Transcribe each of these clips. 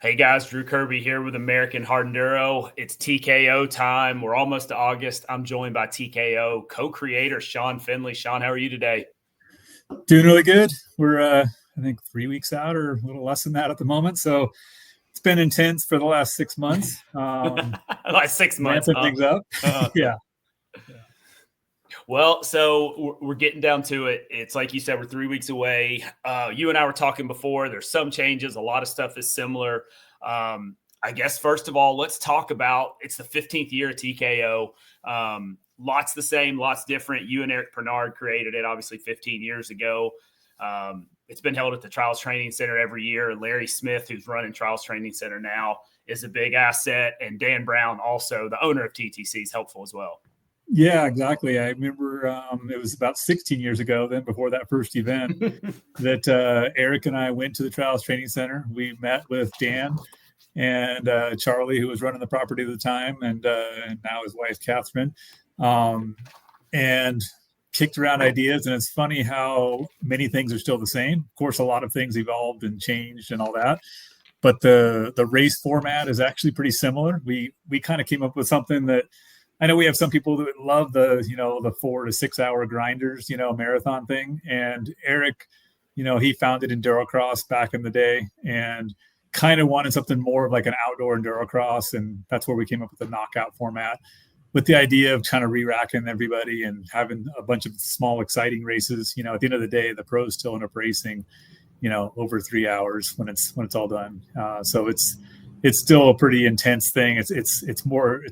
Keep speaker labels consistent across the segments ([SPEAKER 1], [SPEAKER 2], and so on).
[SPEAKER 1] Hey guys, Drew Kirby here with American Hard Enduro. It's TKO time. We're almost to August. I'm joined by TKO co-creator Sean Finley. Sean, how are you today?
[SPEAKER 2] Doing really good. We're, I think, 3 weeks out or a little less than that at the moment. So it's been intense for the last 6 months.
[SPEAKER 1] Like 6 months,
[SPEAKER 2] ramping things up. Yeah.
[SPEAKER 1] Well, so we're getting down to it. It's like you said, we're 3 weeks away. You and I were talking before. There's some changes. A lot of stuff is similar. I guess, first of all, let's talk about it's the 15th year of TKO. Lots the same, lots different. You and Eric Pernard created it, obviously, 15 years ago. It's been held at the Trials Training Center every year. And Larry Smith, who's running Trials Training Center now, is a big asset. And Dan Brown, also the owner of TTC, is helpful as well.
[SPEAKER 2] Yeah, exactly. I remember it was about 16 years ago, then before that first event, that Eric and I went to the Trials Training Center. We met with Dan and Charlie, who was running the property at the time, and now his wife, Catherine, and kicked around ideas. And it's funny how many things are still the same. Of course, a lot of things evolved and changed and all that. But the race format is actually pretty similar. We kind of came up with something that I know we have some people that love the 4 to 6 hour grinders, marathon thing. And Eric, he founded Endurocross back in the day and kind of wanted something more of like an outdoor Endurocross. And that's where we came up with the knockout format with the idea of kind of re-racking everybody and having a bunch of small, exciting races. At the end of the day, the pros still end up racing, over 3 hours when it's all done. So it's still a pretty intense thing. It's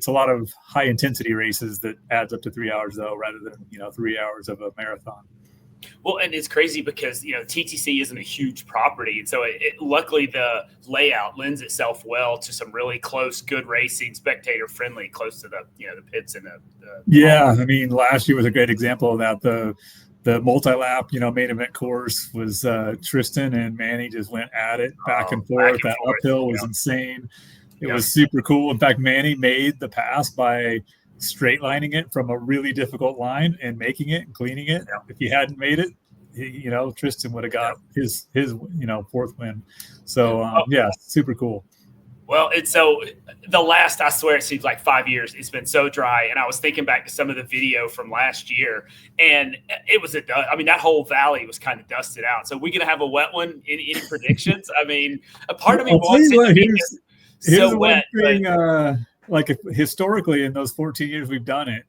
[SPEAKER 2] a lot of high intensity races that adds up to 3 hours though, rather than, 3 hours of a marathon.
[SPEAKER 1] Well, and it's crazy because, TTC isn't a huge property. And so luckily the layout lends itself well to some really close, good racing, spectator friendly, close to the pits and
[SPEAKER 2] Yeah. I mean, last year was a great example of that. The multi-lap, main event course was Tristan and Manny just went at it back and forth. That uphill was insane. It was super cool. In fact, Manny made the pass by straight lining it from a really difficult line and making it and cleaning it. If he hadn't made it, Tristan would have got his fourth win. So super cool.
[SPEAKER 1] Well, I swear it seems like 5 years. It's been so dry. And I was thinking back to some of the video from last year, and it was that whole valley was kind of dusted out. So we're going to have a wet one. Any predictions? I mean, a part of me wants it to be so wet.
[SPEAKER 2] Historically, in those 14 years we've done it,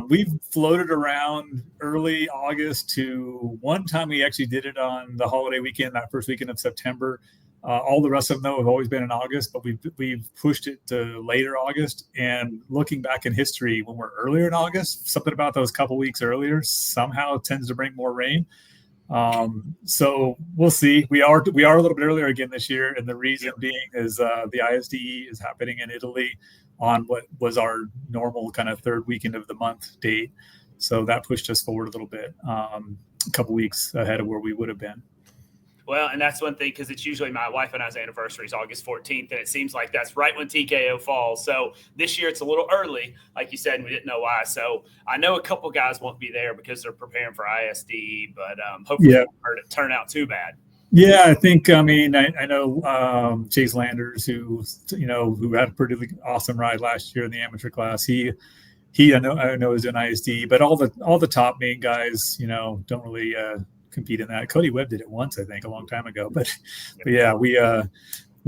[SPEAKER 2] we've floated around early August to one time we actually did it on the holiday weekend, that first weekend of September. All the rest of them, though, have always been in August, but we've pushed it to later August. And looking back in history, when we're earlier in August, something about those couple weeks earlier somehow tends to bring more rain. So we'll see. We are a little bit earlier again this year, and the reason being is the ISDE is happening in Italy on what was our normal kind of third weekend of the month date. So that pushed us forward a little bit, a couple weeks ahead of where we would have been.
[SPEAKER 1] Well, and that's one thing, because it's usually my wife and I's anniversary is August 14th, and it seems like that's right when TKO falls. So this year it's a little early, like you said, and we didn't know why. So I know a couple guys won't be there because they're preparing for ISD, but hopefully it won't turn out too bad.
[SPEAKER 2] Yeah, I think, I know Chase Landers, who had a pretty awesome ride last year in the amateur class. He I know is in ISD, but all the top main guys, don't really compete in that. Cody Webb did it once, I think, a long time ago, but yeah, we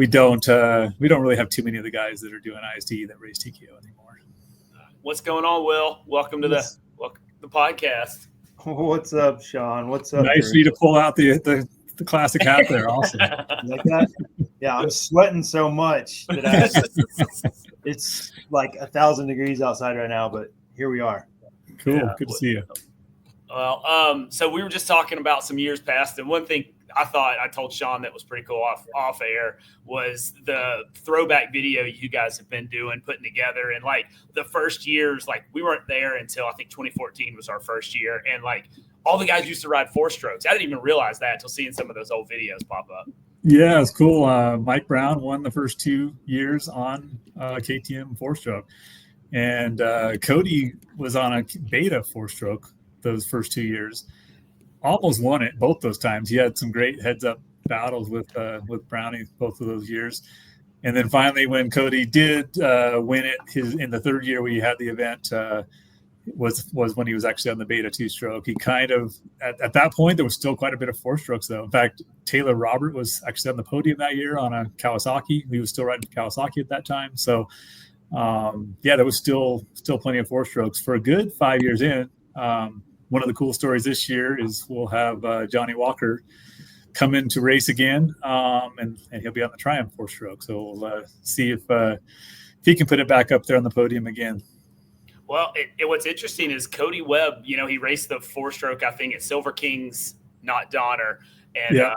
[SPEAKER 2] don't really have too many of the guys that are doing ISD that race TKO anymore.
[SPEAKER 1] What's going on, Will? Welcome to the podcast.
[SPEAKER 3] What's up, Sean? What's up?
[SPEAKER 2] Nice for you to pull out the classic hat there. Awesome.
[SPEAKER 3] Like that? Yeah, I'm sweating so much that it's like 1,000 degrees outside right now, but here we are.
[SPEAKER 2] Cool. Yeah. Good to see you.
[SPEAKER 1] Well, so we were just talking about some years past, and one thing I told Sean that was pretty cool off air was the throwback video you guys have been putting together. And like the first years, like we weren't there until I think 2014 was our first year. And like all the guys used to ride 4-strokes. I didn't even realize that until seeing some of those old videos pop up.
[SPEAKER 2] Yeah, it's cool. Mike Brown won the first 2 years on KTM 4-stroke. And Cody was on a beta 4-stroke those first 2 years. Almost won it both those times. He had some great heads up battles with Brownie both of those years. And then finally, when Cody did win it, in the third year we had the event, was when he was actually on the beta 2-stroke. He kind of at that point there was still quite a bit of 4-strokes though. In fact, Taylor Robert was actually on the podium that year on a Kawasaki. He was still riding Kawasaki at that time. So there was still plenty of 4-strokes for a good 5 years in. One of the cool stories this year is we'll have Johnny Walker come in to race again, and he'll be on the Triumph 4-stroke. So we'll see if he can put it back up there on the podium again.
[SPEAKER 1] Well, what's interesting is Cody Webb, he raced the 4-stroke, I think, at Silver Kings, not Donner. And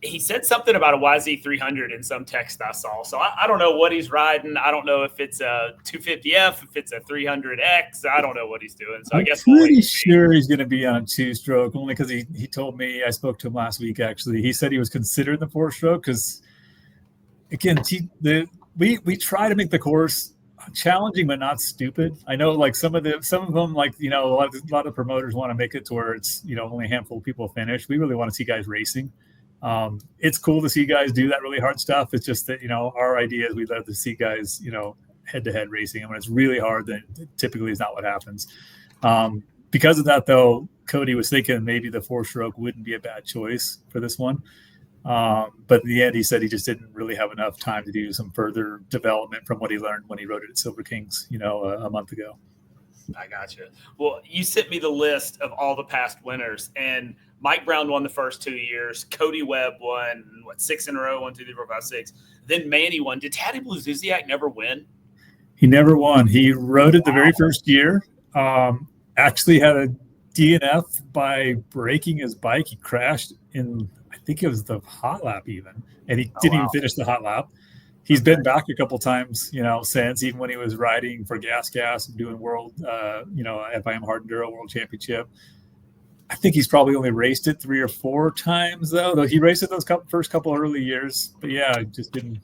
[SPEAKER 1] he said something about a YZ300 in some text I saw. So I don't know what he's riding. I don't know if it's a 250F, if it's a 300X. I don't know what he's doing. So I guess
[SPEAKER 2] I'm pretty sure he's going to be on a 2-stroke, only because he told me, I spoke to him last week, actually. He said he was considering the 4-stroke because, again, we try to make the course challenging but not stupid. I know like some of them, like a lot of promoters want to make it to where it's only a handful of people finish. We really want to see guys racing. It's cool to see guys do that really hard stuff. It's just that our idea is we'd love to see guys head-to-head racing, and when it's really hard, then typically is not what happens. Because of that though, Cody was thinking maybe the 4-stroke wouldn't be a bad choice for this one. But in the end, he said he just didn't really have enough time to do some further development from what he learned when he rode it at Silver Kings, a month ago.
[SPEAKER 1] I gotcha. Well, you sent me the list of all the past winners, and Mike Brown won the first 2 years. Cody Webb won, 6 in a row, 1, 2, 3, 4, 5, 6. Then Manny won. Did Taddy Blue Zuziak never win?
[SPEAKER 2] He never won. He rode it the very first year. Actually had a DNF by breaking his bike. He crashed in, I think it was the hot lap even, and he didn't even finish the hot lap. He's been back a couple times, since, even when he was riding for Gas and doing world, FIM Hard Enduro World Championship. I think he's probably only raced it 3 or 4 times though he raced it those first couple early years. But yeah, he just didn't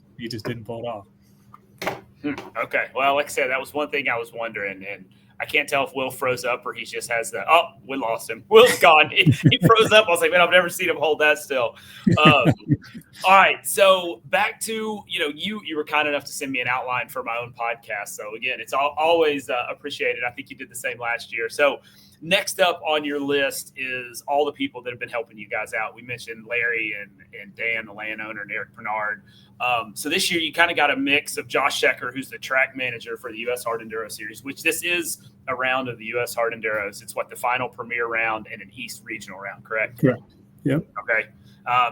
[SPEAKER 2] pull it off.
[SPEAKER 1] Okay. Well, like I said, that was one thing I was wondering, and I can't tell if Will froze up or he just has the. Oh, we lost him. Will's gone. He froze up. I was like, man, I've never seen him hold that still. All right. So back to you were kind enough to send me an outline for my own podcast. So again, it's always appreciated. I think you did the same last year. So next up on your list is all the people that have been helping you guys out. We mentioned Larry and Dan, the landowner, and Eric Bernard. So this year you kind of got a mix of Josh Shecker, who's the track manager for the U.S. Hard Enduro Series, which this is a round of the U.S. Hard Enduros. It's the final premier round and an East regional round, correct?
[SPEAKER 2] Correct. Yep.
[SPEAKER 1] Okay.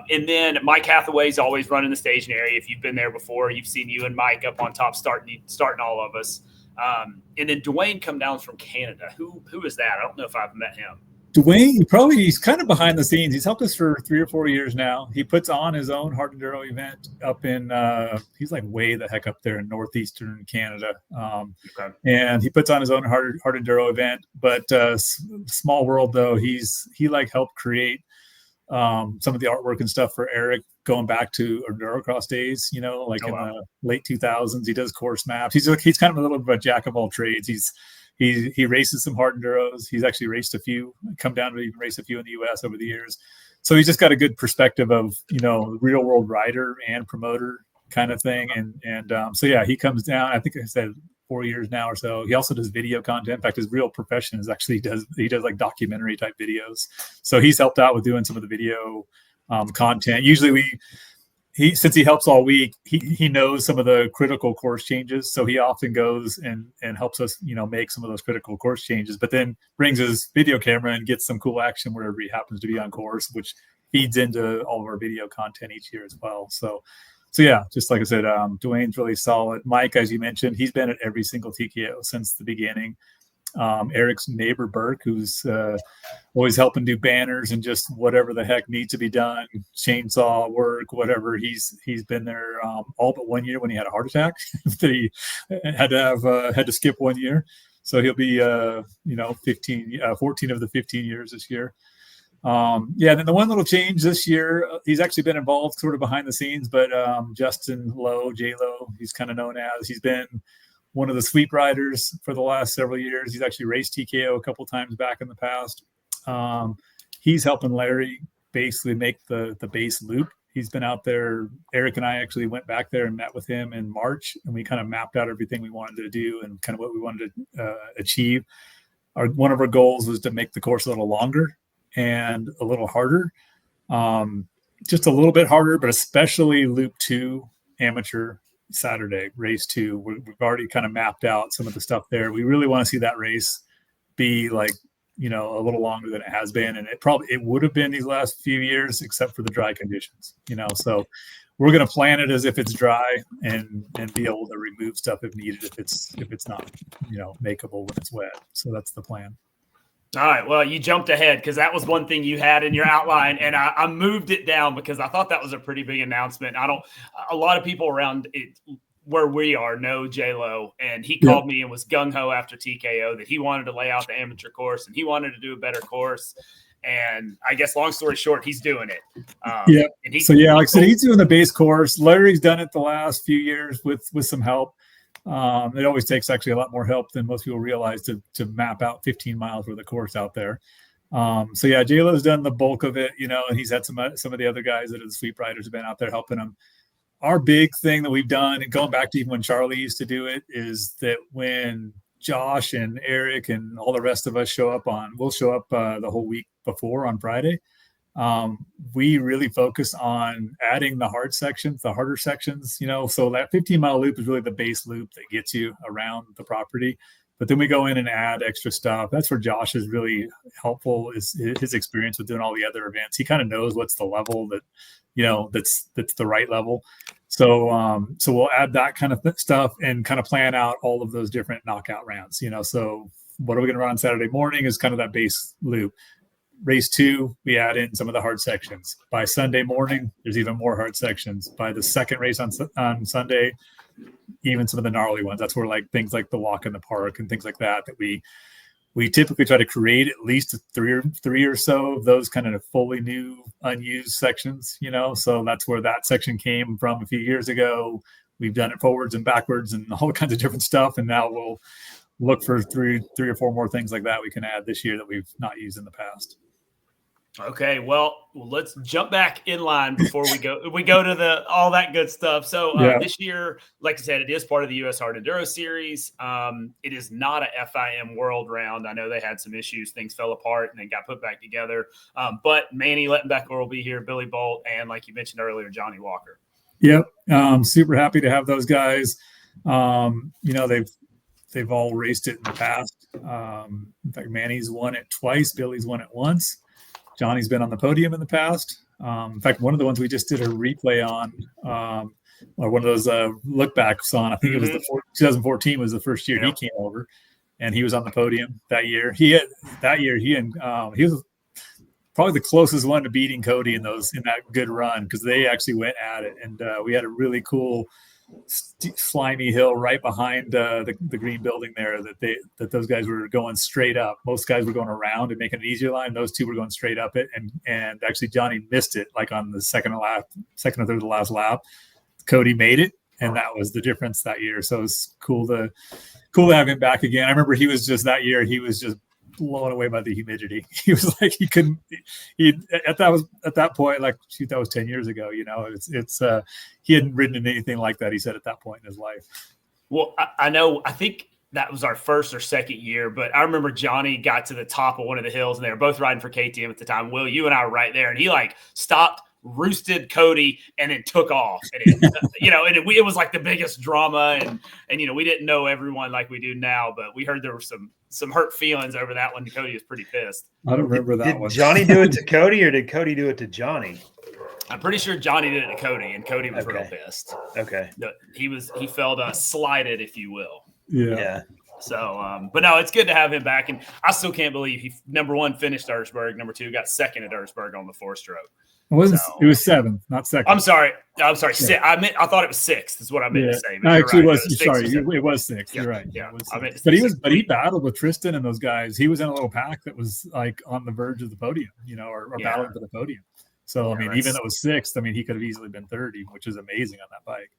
[SPEAKER 1] And then Mike Hathaway's always running the staging area. If you've been there before, you've seen you and Mike up on top starting all of us. And then Dwayne come down from Canada. Who is that? I don't know if I've met him.
[SPEAKER 2] Dwayne, he's kind of behind the scenes. He's helped us for 3 or 4 years now. He puts on his own hard enduro event up in, he's like way the heck up there in northeastern Canada. Okay. And he puts on his own hard enduro event. But small world though, he helped create some of the artwork and stuff for Eric going back to endurocross days, in the late 2000s. He does course maps. He's kind of a little bit of a jack of all trades. He races some hard enduros. He's actually raced a few, come down to even race a few in the US over the years. So he's just got a good perspective of, real world rider and promoter kind of thing. And so yeah, he comes down, I think I said 4 years now or so. He also does video content. In fact, his real profession is actually he does like documentary type videos. So he's helped out with doing some of the video content. Usually since he helps all week, he knows some of the critical course changes. So he often goes and helps us, make some of those critical course changes, but then brings his video camera and gets some cool action wherever he happens to be on course, which feeds into all of our video content each year as well. So yeah, just like I said, Dwayne's really solid. Mike, as you mentioned, he's been at every single TKO since the beginning. Eric's neighbor Burke, who's always helping do banners and just whatever the heck needs to be done, chainsaw work, whatever. He's been there all but 1 year when he had a heart attack. He had to skip 1 year, so he'll be 14 of the 15 years this year. Then the one little change this year, he's actually been involved sort of behind the scenes, but Justin Lowe, J-Lo, he's kind of known as, he's been one of the sweep riders for the last several years. He's actually raced TKO a couple times back in the past. He's helping Larry basically make the base loop. He's been out there. Eric and I actually went back there and met with him in March, and we kind of mapped out everything we wanted to do and kind of what we wanted to achieve. One of our goals was to make the course a little longer and a little harder, just a little bit harder, but especially Loop 2 Amateur Saturday, race 2. We've already kind of mapped out some of the stuff there. We really want to see that race be like, a little longer than it has been. And it would have been these last few years, except for the dry conditions, so we're going to plan it as if it's dry and be able to remove stuff if needed, if it's not, makeable when it's wet. So that's the plan.
[SPEAKER 1] All right. Well, you jumped ahead because that was one thing you had in your outline, and I moved it down because I thought that was a pretty big announcement. A lot of people around it where we are know J-Lo, and he called me and was gung-ho after TKO that he wanted to lay out the amateur course and he wanted to do a better course. And I guess long story short, he's doing it.
[SPEAKER 2] And like I said, he's doing the base course. Larry's done it the last few years with some help. It always takes actually a lot more help than most people realize to map out 15 miles worth of course out there. J-Lo's done the bulk of it, and he's had some of the other guys that are the sweep riders have been out there helping him. Our big thing that we've done, and going back to even when Charlie used to do it, is that when Josh and Eric and all the rest of us we'll show up the whole week before on Friday. We really focus on adding the harder sections, so that 15-mile loop is really the base loop that gets you around the property. But then we go in and add extra stuff. That's where Josh is really helpful, is his experience with doing all the other events. He kind of knows what's the level that, that's the right level. So we'll add that kind of stuff and kind of plan out all of those different knockout rounds, So what are we going to run on Saturday morning is kind of that base loop. Race 2, we add in some of the hard sections. By Sunday morning, there's even more hard sections. By the second race on Sunday, even some of the gnarly ones. That's where like things like the walk in the park and things like that we typically try to create at least three or so of those kind of fully new, unused sections, So that's where that section came from a few years ago. We've done it forwards and backwards and all kinds of different stuff. And now we'll look for three or four more things like that we can add this year that we've not used in the past.
[SPEAKER 1] Okay, well, let's jump back in line before we go to all that good stuff. So This year, like I said, it is part of the U.S. Hard Enduro Series. It is not a FIM World Round. I know they had some issues; things fell apart and then got put back together. But Manny Lettenbecker will be here, Billy Bolt, and like you mentioned earlier, Johnny Walker.
[SPEAKER 2] Yep, super happy to have those guys. They've all raced it in the past. In fact, Manny's won it twice. Billy's won it once. Johnny's been on the podium in the past. In fact, one of the ones we just did a replay on, or one of those look backs on, I think it was 2014 was the first year he came over, and he was on the podium that year. He was probably the closest one to beating Cody in that good run, because they actually went at it, and we had a really cool slimy hill right behind the green building there that those guys were going straight up. Most guys were going around and making an easier line. Those two were going straight up it, and actually Johnny missed it like on the second or third of the last lap. Cody made it, and that was the difference that year. So it's cool to have him back again. I remember he was just blown away by the humidity. He was like, at that point, like, shoot, that was 10 years ago, he hadn't ridden in anything like that, he said, at that point in his life.
[SPEAKER 1] Well, I think that was our first or second year, but I remember Johnny got to the top of one of the hills, and they were both riding for KTM at the time. Will, you and I were right there, and he like stopped, roosted Cody, and then took off. And it was like the biggest drama, and we didn't know everyone like we do now, but we heard there were some hurt feelings over that one. Cody was pretty pissed.
[SPEAKER 2] I don't remember that one.
[SPEAKER 3] Did Johnny do it to Cody, or did Cody do it to Johnny?
[SPEAKER 1] I'm pretty sure Johnny did it to Cody, and Cody was real pissed.
[SPEAKER 3] Okay.
[SPEAKER 1] He felt slighted, if you will.
[SPEAKER 2] Yeah.
[SPEAKER 1] So, but no, it's good to have him back. And I still can't believe he, number one, finished Erzberg. Number two, got second at Erzberg on the 4-stroke.
[SPEAKER 2] It was 7th, not second.
[SPEAKER 1] I'm sorry.
[SPEAKER 2] Yeah.
[SPEAKER 1] I thought it was 6th is what I meant to say.
[SPEAKER 2] No, actually,
[SPEAKER 1] right.
[SPEAKER 2] It was 6th.
[SPEAKER 1] Yeah.
[SPEAKER 2] You're right.
[SPEAKER 1] Yeah.
[SPEAKER 2] But he battled with Tristan and those guys. He was in a little pack that was like on the verge of the podium, or battling for the podium. So, even though it was 6th, he could have easily been 30, which is amazing on that bike.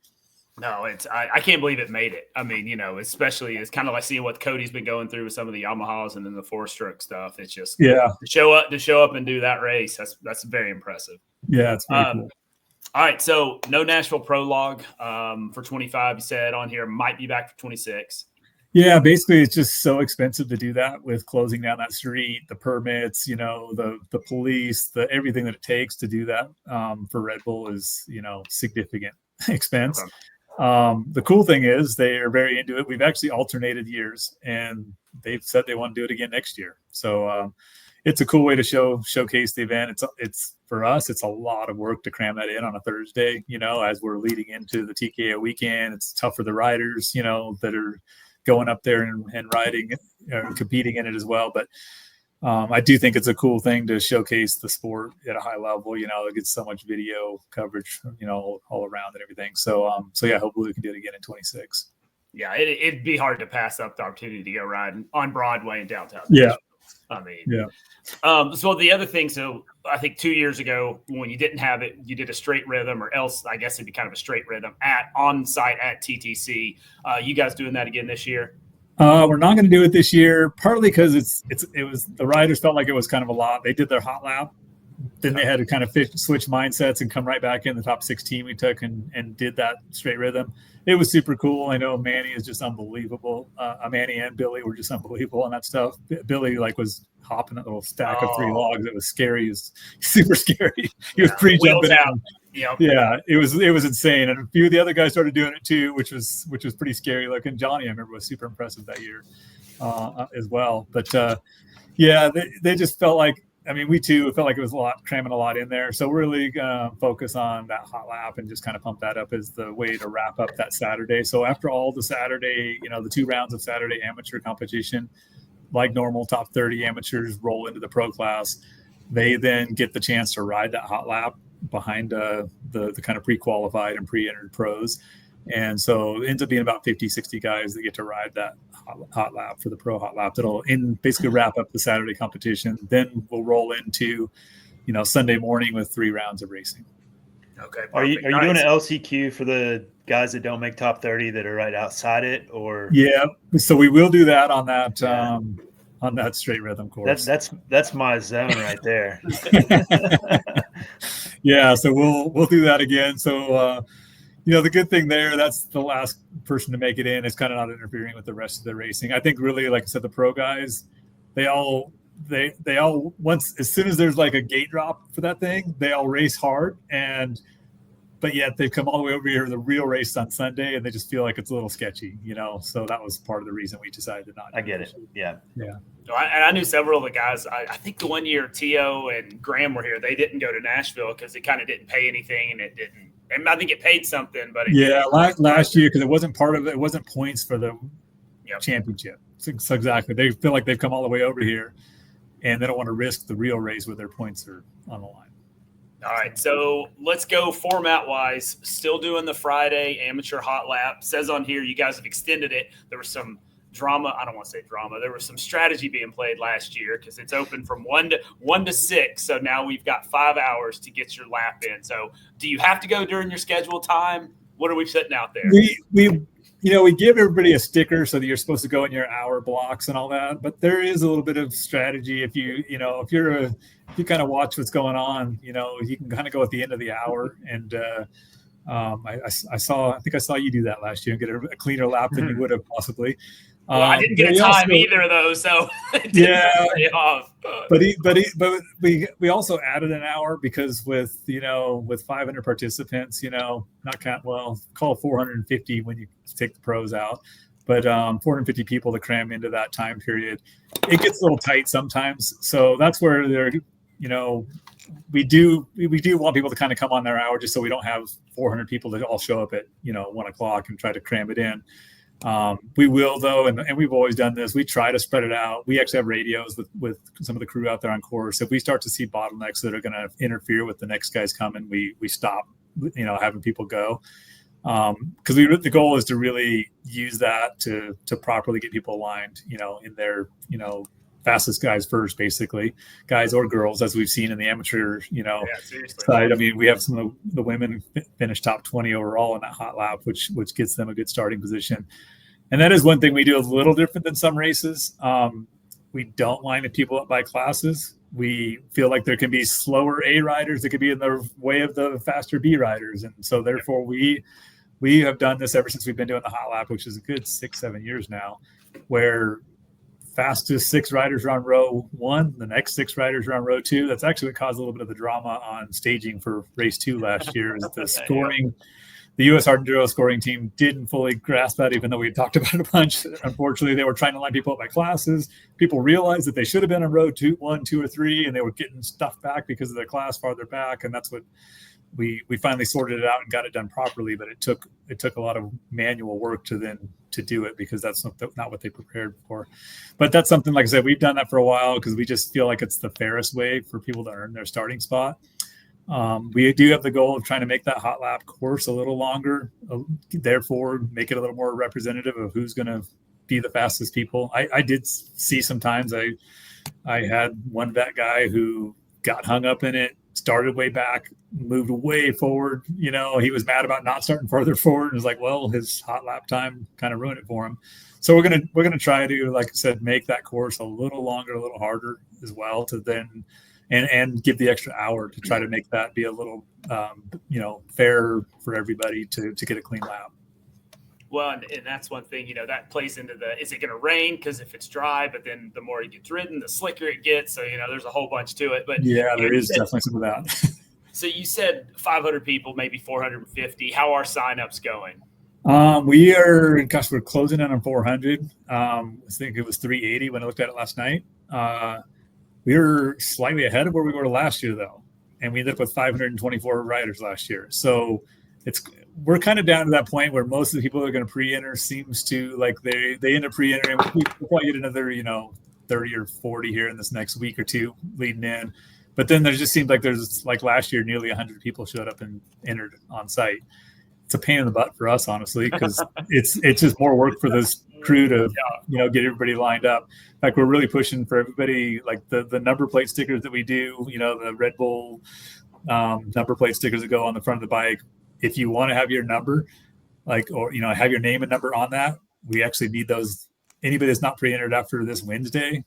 [SPEAKER 1] No, I can't believe it made it. Especially it's kind of like seeing what Cody's been going through with some of the Yamahas and then the 4-stroke stuff. It's just to show up and do that race. That's very impressive.
[SPEAKER 2] Yeah, it's very cool.
[SPEAKER 1] All right, so no Nashville prologue for 25. You said on here might be back for 26.
[SPEAKER 2] Yeah, basically it's just so expensive to do that with closing down that street, the permits, the police, the everything that it takes to do that for Red Bull is, significant expense.
[SPEAKER 1] Okay.
[SPEAKER 2] The cool thing is they are very into it. We've actually alternated years, and they've said they want to do it again next year. So it's a cool way to showcase the event. It's for us, it's a lot of work to cram that in on a Thursday, as we're leading into the TKO weekend. It's tough for the riders, that are going up there and riding competing in it as well. But I do think it's a cool thing to showcase the sport at a high level. It gets so much video coverage, all around and everything. So yeah, hopefully we can do it again in 26.
[SPEAKER 1] Yeah, it'd be hard to pass up the opportunity to go ride on Broadway in downtown.
[SPEAKER 2] Yeah.
[SPEAKER 1] I mean,
[SPEAKER 2] yeah.
[SPEAKER 1] So the other thing, so I think 2 years ago when you didn't have it, you did a straight rhythm, or else I guess it'd be kind of a straight rhythm on site at TTC. You guys doing that again this year?
[SPEAKER 2] We're not going to do it this year, partly because it was the riders felt like it was kind of a lot. They did their hot lap, then they had to kind of switch mindsets and come right back in the top 16 we took and did that straight rhythm. It was super cool. I know Manny is just unbelievable. Manny and Billy were just unbelievable on that stuff. Billy was hopping that little stack of 3 logs. It was scary. It was super scary. He was pre-jumping out.
[SPEAKER 1] Yep.
[SPEAKER 2] Yeah, it was insane. And a few of the other guys started doing it too, which was pretty scary looking. Johnny, I remember, was super impressive that year as well. But yeah, they just felt like, we too felt like it was cramming a lot in there. So we're really going to focus on that hot lap and just kind of pump that up as the way to wrap up that Saturday. So after all the Saturday, the 2 rounds of Saturday amateur competition, like normal, top 30 amateurs roll into the pro class. They then get the chance to ride that hot lap behind the kind of pre-qualified and pre-entered pros. And so it ends up being about 50, 60 guys that get to ride that hot lap for the pro hot lap. That'll basically wrap up the Saturday competition. Then we'll roll into, Sunday morning with 3 rounds of racing.
[SPEAKER 1] Okay.
[SPEAKER 3] Are you doing an LCQ for the guys that don't make top 30 that are right outside it, or?
[SPEAKER 2] Yeah. So we will do that on that, on that straight rhythm course.
[SPEAKER 3] That's my zone right there.
[SPEAKER 2] Yeah. So we'll do that again. So, the good thing there, that's the last person to make it in. It's kind of not interfering with the rest of the racing. I think really, like I said, the pro guys, they all once, as soon as there's like a gate drop for that thing, they all race hard. But yet they've come all the way over here to the real race on Sunday, and they just feel like it's a little sketchy, So that was part of the reason we decided to not.
[SPEAKER 3] I get it. Yeah.
[SPEAKER 1] And I knew several of the guys. I think the one year Tio and Graham were here, they didn't go to Nashville because it kind of didn't pay anything, and it didn't. And I think it paid something, but
[SPEAKER 2] last year, because it wasn't part of it. It wasn't points for the championship. So exactly, they feel like they've come all the way over here, and they don't want to risk the real race where their points are on the line.
[SPEAKER 1] All right, so let's go format-wise. Still doing the Friday amateur hot lap. Says on here you guys have extended it. There was some drama. I don't want to say drama. There was some strategy being played last year because it's open from 1 to 6. So now we've got 5 hours to get your lap in. So do you have to go during your scheduled time? What are we setting out there?
[SPEAKER 2] We give everybody a sticker so that you're supposed to go in your hour blocks and all that. But there is a little bit of strategy if you kind of watch what's going on. You can kind of go at the end of the hour. And I think I saw you do that last year and get a cleaner lap than you would have possibly.
[SPEAKER 1] Well, I didn't get a time either, though, so it didn't pay off.
[SPEAKER 2] But we also added an hour because with 500 participants, call 450 when you take the pros out, but 450 people to cram into that time period, it gets a little tight sometimes. So that's where we do want people to kind of come on their hour just so we don't have 400 people that all show up at 1 o'clock and try to cram it in. We will though, and we've always done this. We try to spread it out. We actually have radios with some of the crew out there on course. If we start to see bottlenecks that are going to interfere with the next guys coming, we stop, having people go. Because the goal is to really use that to properly get people aligned, in their, fastest guys first, basically, guys or girls, as we've seen in the amateur, side. We have some of the women finish top 20 overall in that hot lap, which gets them a good starting position. And that is one thing we do a little different than some races. We don't line the people up by classes. We feel like there can be slower A riders that could be in the way of the faster B riders. And so therefore we have done this ever since we've been doing the hot lap, which is a good 6-7 years now, where fastest 6 riders are on row 1, the next 6 riders are on row 2. That's actually what caused a little bit of the drama on staging for race 2 last year, is the scoring. The U.S. Hard Enduro scoring team didn't fully grasp that, even though we talked about it a bunch. Unfortunately, they were trying to line people up by classes. People realized that they should have been on row 1, 2, or 3, and they were getting stuff back because of the class farther back. And that's what we finally sorted it out and got it done properly. But it took a lot of manual work to do it, because that's not what they prepared for. But that's something, like I said, we've done that for a while because we just feel like it's the fairest way for people to earn their starting spot. We do have the goal of trying to make that hot lap course a little longer, therefore make it a little more representative of who's going to be the fastest people. I did see sometimes I had one vet guy who got hung up in it, started way back, moved way forward. You know, he was mad about not starting further forward, and was like, well, his hot lap time kind of ruined it for him. So we're gonna try to, like I said, make that course a little longer, a little harder as well, to then and give the extra hour to try to make that be a little fair for everybody to get a clean lap.
[SPEAKER 1] Well, and that's one thing, that plays into is it going to rain? Because if it's dry, but then the more it gets ridden, the slicker it gets. So, there's a whole bunch to it. But
[SPEAKER 2] yeah, there is definitely some of that.
[SPEAKER 1] So you said 500 people, maybe 450. How are signups going?
[SPEAKER 2] We're closing in on 400. I think it was 380 when I looked at it last night. We were slightly ahead of where we were last year, though, and we ended up with 524 riders last year. So we're kind of down to that point where most of the people that are going to pre-enter seems to, like, they end up pre-entering. We'll probably get another 30 or 40 here in this next week or two leading in. But then there just seems like there's, like last year, nearly 100 people showed up and entered on site. It's a pain in the butt for us, honestly, because it's just more work for this crew to get everybody lined up. In fact, we're really pushing for everybody, like the number plate stickers that we do, the Red Bull number plate stickers that go on the front of the bike. If you want to have your number, have your name and number on that, we actually need those. Anybody that's not pre-entered after this Wednesday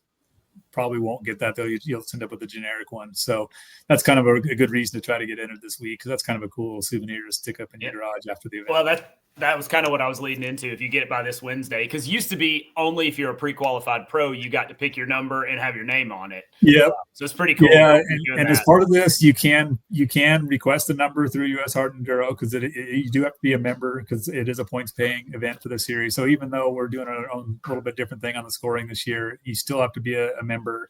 [SPEAKER 2] probably won't get that, though. You'll end up with a generic one. So that's kind of a good reason to try to get entered this week, because that's kind of a cool souvenir to stick up in your garage after the event. Well,
[SPEAKER 1] that was kind of what I was leading into. If you get it by this Wednesday, because used to be only if you're a pre-qualified pro, you got to pick your number and have your name on it.
[SPEAKER 2] Yeah.
[SPEAKER 1] So it's pretty cool.
[SPEAKER 2] Yeah, and as part of this, you can request a number through U.S. Hard Enduro, because you do have to be a member, because it is a points-paying event for the series. So even though we're doing our own little bit different thing on the scoring this year, you still have to be a member.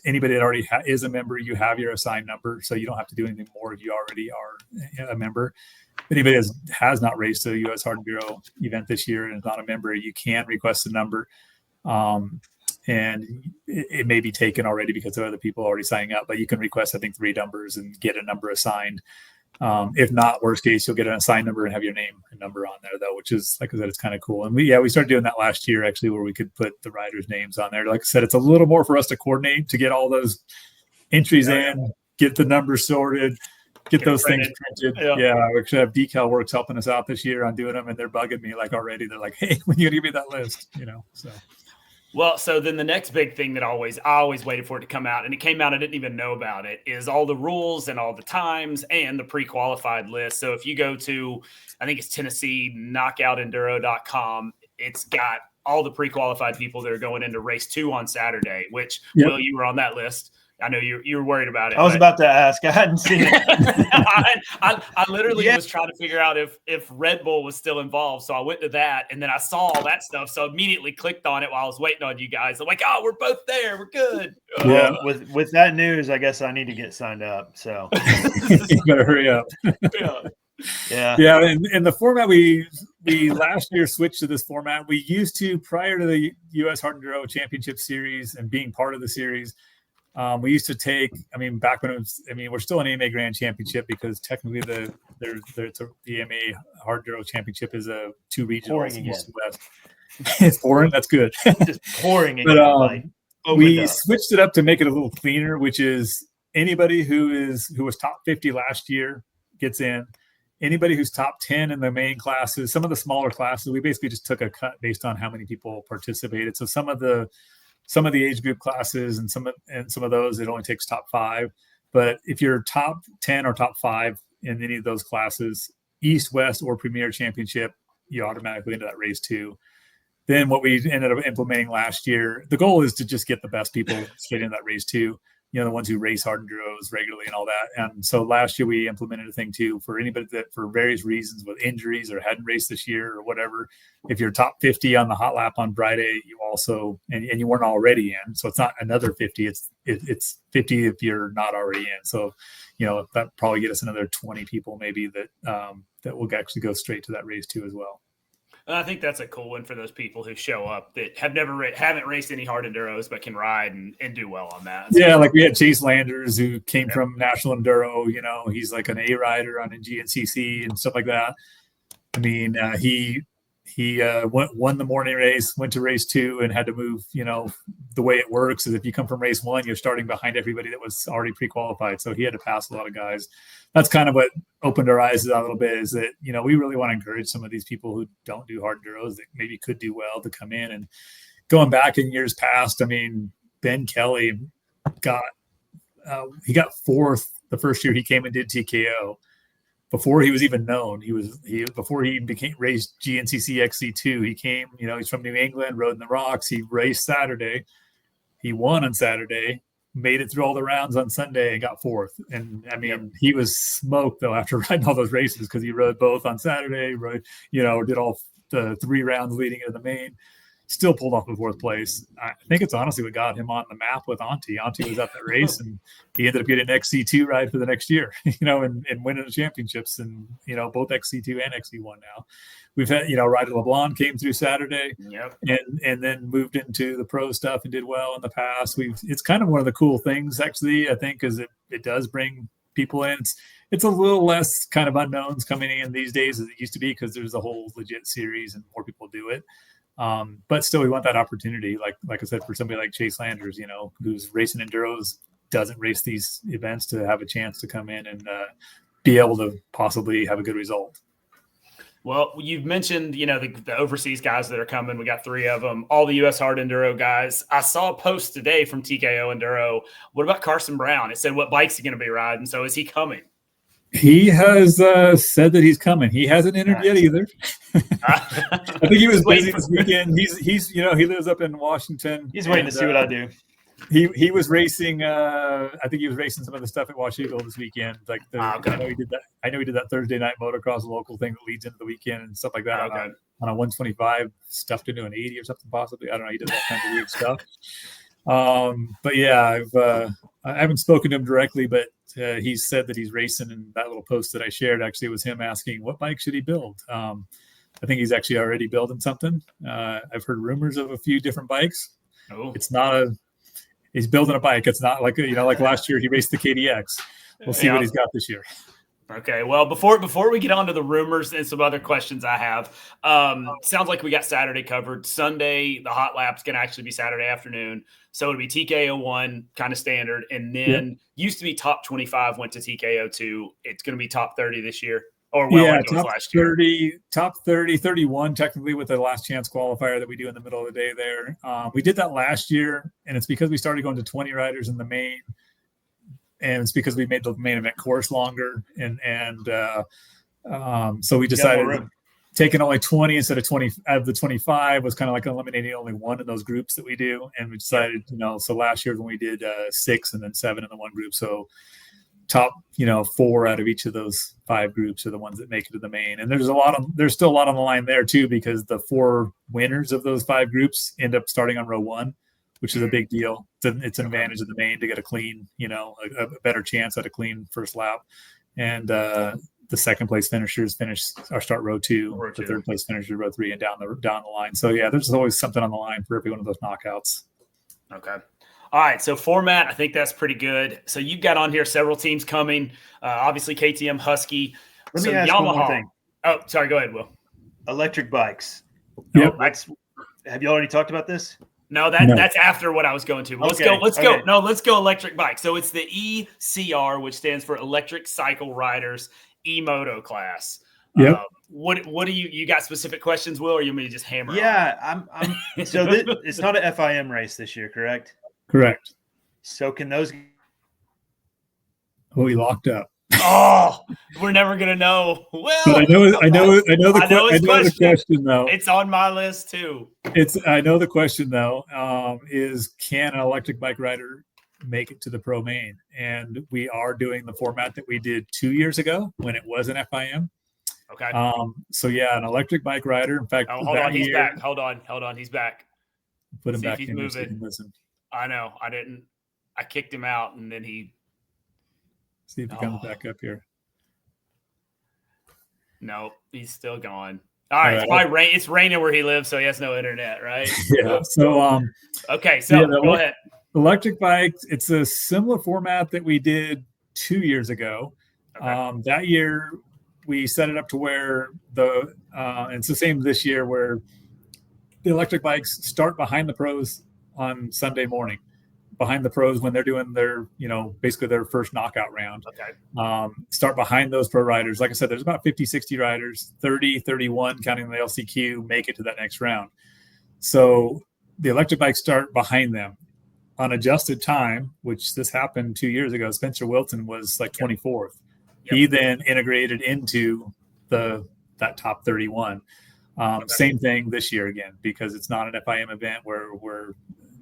[SPEAKER 2] Anybody that already is a member, you have your assigned number, so you don't have to do anything more if you already are a member. If anybody has not raced a U.S. Hard Enduro event this year and is not a member, you can request a number. And it may be taken already because of other people already signing up, but you can request, I think, 3 numbers and get a number assigned. If not, worst case, you'll get an assigned number and have your name and number on there, though, which is, like I said, it's kind of cool. And we started doing that last year, actually, where we could put the riders' names on there. Like I said, it's a little more for us to coordinate, to get all those entries in, get the numbers sorted, get those things printed. Yeah, we actually have Decal Works helping us out this year on doing them, and they're bugging me already. They're like, hey, when you gonna give me that list? So.
[SPEAKER 1] Well, so then the next big thing that I always waited for it to come out, and it came out, I didn't even know about it, is all the rules and all the times and the pre-qualified list. So if you go to, I think it's Tennessee knockoutenduro.com, it's got all the pre-qualified people that are going into race 2 on Saturday, which, Will, you were on that list. I know you were worried about it.
[SPEAKER 3] I was about to ask. I hadn't seen it.
[SPEAKER 1] I literally was trying to figure out if Red Bull was still involved. So I went to that, and then I saw all that stuff. So I immediately clicked on it while I was waiting on you guys. I'm like, oh, we're both there. We're good.
[SPEAKER 3] Yeah. With that news, I guess I need to get signed up. So
[SPEAKER 2] you better hurry up. Yeah. And the format we last year switched to this format. We used to, prior to the U.S. Hard Enduro Championship Series and being part of the series, we used to take, back when it was, we're still an AMA Grand Championship, because technically the AMA Hard Enduro Championship is a 2 regionals, east and west. It's pouring. That's good.
[SPEAKER 3] Just pouring in.
[SPEAKER 2] We switched it up to make it a little cleaner, which is anybody who was top 50 last year gets in. Anybody who's top 10 in the main classes, some of the smaller classes, we basically just took a cut based on how many people participated. So some of the some of the age group classes and some of those, it only takes top 5. But if you're top 10 or top 5 in any of those classes, East, West, or Premier Championship, you automatically into that race 2. Then what we ended up implementing last year, the goal is to just get the best people straight into that race 2. The ones who race hard enduros regularly and all that. And so last year we implemented a thing too for anybody that for various reasons with injuries or hadn't raced this year or whatever. If you're top 50 on the hot lap on Friday, you also, and you weren't already in. So it's not another 50, it's 50 if you're not already in. So, that probably get us another 20 people maybe that will actually go straight to that race 2 as well.
[SPEAKER 1] I think that's a cool one for those people who show up that have haven't raced any hard enduros, but can ride and do well on that.
[SPEAKER 2] Yeah, like we had Chase Landers who came from National Enduro. He's like an A rider on a GNCC and stuff like that. I mean, he won the morning race, went to race 2, and had to move. The way it works is if you come from race 1, you're starting behind everybody that was already pre-qualified. So he had to pass a lot of guys. That's kind of what opened our eyes a little bit, is that, we really want to encourage some of these people who don't do hard enduros that maybe could do well to come in. And going back in years past, I mean, Ben Kelly got 4th the first year he came and did TKO. Before he was even known, before he raced GNCC XC2, he came, he's from New England, rode in the rocks. He raced Saturday. He won on Saturday, made it through all the rounds on Sunday and got 4th. And I mean, he was smoked though after riding all those races because he rode both on Saturday, did all the 3 rounds leading into the main. Still pulled off in 4th place. I think it's honestly what got him on the map with Auntie. Auntie was at that race, and he ended up getting an XC2 ride for the next year, and winning the championships, and both XC2 and XC1 now. We've had, Ryder LeBlanc came through Saturday, and then moved into the pro stuff and did well in the past. It's kind of one of the cool things, actually, I think, is it does bring people in. It's a little less kind of unknowns coming in these days as it used to be, because there's a whole legit series and more people do it. But still, we want that opportunity, like I said, for somebody like Chase Landers, who's racing enduros, doesn't race these events, to have a chance to come in and be able to possibly have a good result.
[SPEAKER 1] Well, you've mentioned, the overseas guys that are coming. We got 3 of them, all the U.S. hard enduro guys. I saw a post today from TKO Enduro. What about Carson Brown? It said, what bike's he going to be riding? So is he coming?
[SPEAKER 2] He has said that he's coming. He hasn't entered yet either. I think he was busy this weekend. He's he lives up in Washington.
[SPEAKER 3] He's waiting to see what I do.
[SPEAKER 2] He was racing. I think he was racing some of the stuff at Wash Eagle this weekend. I know he did that. I know he did that Thursday night motocross local thing that leads into the weekend and stuff like that. On a 125 stuffed into an 80 or something possibly. I don't know. He did all kinds of weird stuff. But yeah, I haven't spoken to him directly, but he said that he's racing, and that little post that I shared actually was him asking what bike should he build. I think he's actually already building something. I've heard rumors of a few different bikes. He's building a bike. It's not like last year he raced the KDX. We'll see what he's got this year.
[SPEAKER 1] Okay, well, before we get on to the rumors and some other questions I have, sounds like we got Saturday covered. Sunday, the hot lap's going to actually be Saturday afternoon. So it'll be TKO 1, kind of standard. And then used to be top 25, went to TKO 2. It's going to be top 30 this year. Or
[SPEAKER 2] top last 30, year. Top 30, 31, technically, with the last chance qualifier that we do in the middle of the day there. We did that last year, and it's because we started going to 20 riders in the main. And it's because we made the main event course longer. So we decided taking only 20 instead of 20 out of the 25 was kind of like eliminating only one in those groups that we do. And we decided, so last year when we did 6 and then 7 in the one group. So top, 4 out of each of those 5 groups are the ones that make it to the main. And there's still a lot on the line there too, because the 4 winners of those 5 groups end up starting on row 1, which is a big deal. It's an advantage of the main to get a clean, a better chance at a clean first lap. And the second place finishers start row 2. The third place finishers row 3 and down the line. So yeah, there's always something on the line for every one of those knockouts.
[SPEAKER 1] Okay. All right. So format, I think that's pretty good. So you've got on here several teams coming. Obviously KTM, Husky.
[SPEAKER 3] Let me ask Yamaha. One more thing.
[SPEAKER 1] Oh, sorry. Go ahead, Will.
[SPEAKER 3] Electric bikes.
[SPEAKER 2] Yep.
[SPEAKER 3] Have you already talked about this?
[SPEAKER 1] No, that's after what I was going to. Let's go. No, let's go electric bike. So it's the ECR, which stands for Electric Cycle Riders E-Moto class.
[SPEAKER 2] Yep.
[SPEAKER 1] What do you got specific questions, Will, or you may just hammer?
[SPEAKER 3] Yeah, I'm. So it's not a FIM race this year, correct?
[SPEAKER 2] Correct.
[SPEAKER 3] So can those?
[SPEAKER 2] Oh, he locked up.
[SPEAKER 1] Oh, we're never gonna know. Well,
[SPEAKER 2] but I know the question though.
[SPEAKER 1] It's on my list too.
[SPEAKER 2] I know the question though is, can an electric bike rider make it to the pro main? And we are doing the format that we did 2 years ago when it was an FIM.
[SPEAKER 1] Okay.
[SPEAKER 2] So yeah, an electric bike rider. In fact,
[SPEAKER 1] hold on, he's back. Hold on, he's back.
[SPEAKER 2] Put him back in. Moving. Listen.
[SPEAKER 1] I know. I kicked him out, and then he.
[SPEAKER 2] See if he comes back up here.
[SPEAKER 1] No, he's still gone. All right, it's probably rain. It's raining where he lives, so he has no internet, right?
[SPEAKER 2] Yeah. So
[SPEAKER 1] okay, so go ahead.
[SPEAKER 2] Electric bikes. It's a similar format that we did 2 years ago. Okay. That year we set it up to where and it's the same this year, where the electric bikes start behind the pros on Sunday morning. Behind the pros when they're doing their, basically their first knockout round.
[SPEAKER 1] Okay.
[SPEAKER 2] Start behind those pro riders. Like I said, there's about 50, 60 riders, 30, 31, counting the LCQ, make it to that next round. So the electric bikes start behind them on adjusted time, which this happened 2 years ago. Spencer Wilton was like 24th. Yep. He then integrated into that top 31. Okay. Same thing this year again, because it's not an FIM event where we're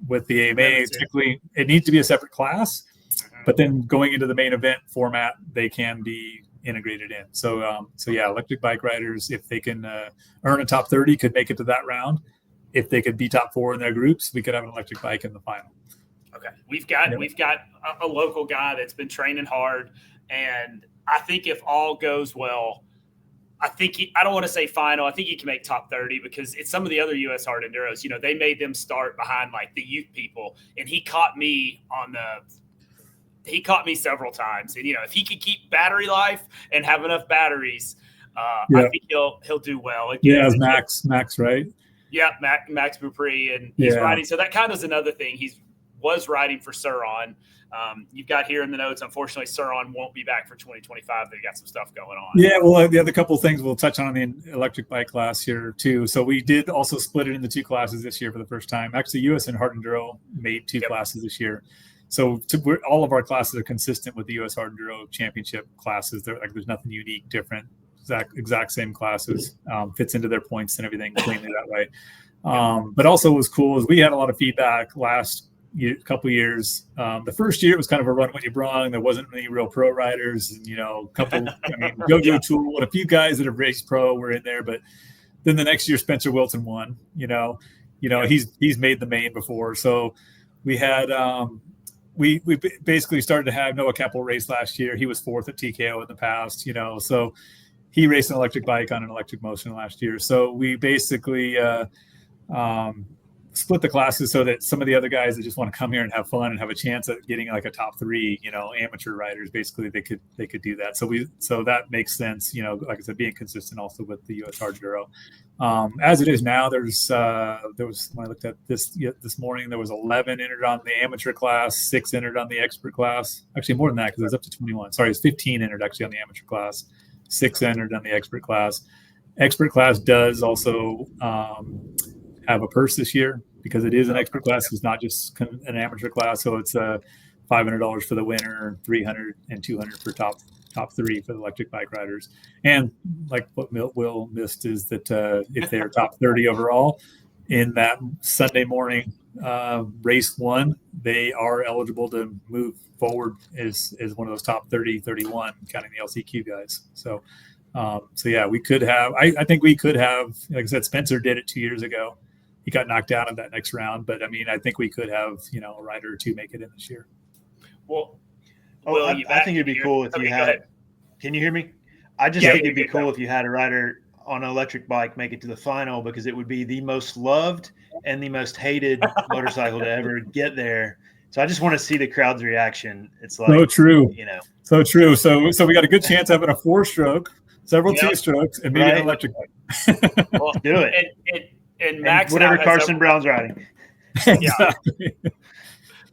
[SPEAKER 2] with the AMA, typically it needs to be a separate class, but then going into the main event format, they can be integrated in. So yeah, electric bike riders, if they can earn a top 30, could make it to that round. If they could be top 4 in their groups, we could have an electric bike in the final.
[SPEAKER 1] Okay, we've got a local guy that's been training hard, and I think if all goes well, I don't want to say final. I think he can make top 30, because it's some of the other U.S. hard enduros. They made them start behind like the youth people, and he caught me several times. And if he could keep battery life and have enough batteries, I think he'll do well.
[SPEAKER 2] Again, Max, right?
[SPEAKER 1] Yeah, Max Beaupre, and he's riding. So that kind of is another thing. He was riding for Suron. You've got here in the notes, unfortunately, Suron won't be back for 2025. They've got some stuff going on.
[SPEAKER 2] Yeah, well, the other couple of things we'll touch on in the electric bike class here, too. So we did also split it into 2 classes this year for the first time. Actually, US and Hard Enduro made 2 classes this year. So all of our classes are consistent with the US Hard Enduro Championship classes. There's nothing unique, different, exact same classes. Fits into their points and everything cleanly that way. But also what was cool is we had a lot of feedback last couple years. The first year it was kind of a run when you brung. There wasn't many real pro riders, and Jojo Tool and a few guys that have raced pro were in there. But then the next year Spencer Wilton won. He's made the main before, so we had we basically started to have Noah Keppel race last year. He was 4th at TKO in the past, so he raced an electric bike on an electric motion last year. So we basically split the classes so that some of the other guys that just want to come here and have fun and have a chance at getting like a top 3, amateur riders, basically they could do that. So that makes sense, like I said, being consistent also with the US Hard Enduro. As it is now, there was, when I looked at this morning, there was 11 entered on the amateur class, 6 entered on the expert class. Actually more than that, because it was up to 21. Sorry, it's 15 entered actually on the amateur class, 6 entered on the expert class. Expert class does also have a purse this year, because it is an expert class. It's not just an amateur class. So it's $500 for the winner, $300 and $200 for top 3 for the electric bike riders. And like what Will missed is that if they are top 30 overall in that Sunday morning race 1, they are eligible to move forward as one of those top 30, 31, counting the LCQ guys. So yeah, we could have, I think we could have, like I said, Spencer did it 2 years ago. He got knocked out in that next round, but I mean, I think we could have, a rider or 2 make it in this year.
[SPEAKER 1] Well,
[SPEAKER 3] I think it'd be cool if you had. Can you hear me? I just think it'd be cool if you had a rider on an electric bike make it to the final, because it would be the most loved and the most hated motorcycle to ever get there. So I just want to see the crowd's reaction. It's like
[SPEAKER 2] so true. So true. So we got a good chance of having a 4-stroke, several 2-strokes, and maybe an electric bike.
[SPEAKER 3] Well, do it.
[SPEAKER 1] And Max,
[SPEAKER 3] whatever Carson Brown's riding.
[SPEAKER 1] Exactly.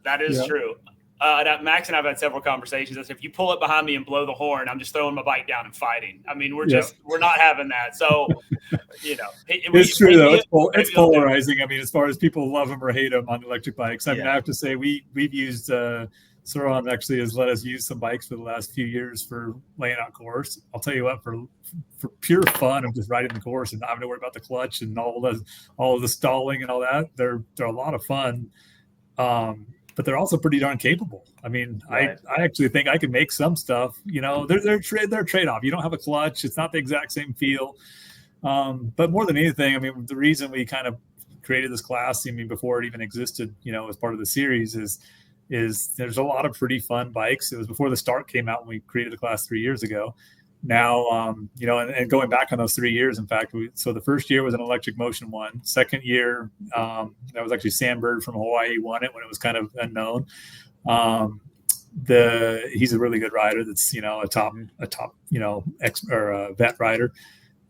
[SPEAKER 1] That is true. Max and I've had several conversations. I said, if you pull up behind me and blow the horn, I'm just throwing my bike down and fighting. I mean, we're not having that. So,
[SPEAKER 2] it's true though. It's polarizing. I mean, as far as people love them or hate them on electric bikes. I mean, I have to say we've used Sean actually has let us use some bikes for the last few years for laying out course. I'll tell you what, for pure fun of just riding the course and not having to worry about the clutch and all of the stalling and all that, they're a lot of fun. But they're also pretty darn capable. I mean, right. I actually think I can make some stuff. They're trade-off. You don't have a clutch. It's not the exact same feel. But more than anything, I mean, the reason we kind of created this class, I mean, before it even existed, as part of the series is there's a lot of pretty fun bikes. It was before the Start came out when we created the class 3 years ago. Now, and going back on those 3 years, in fact, so the first year was an electric motion one. Second year, that was actually Sam Bird from Hawaii won it when it was kind of unknown. He's a really good rider. That's a top vet rider.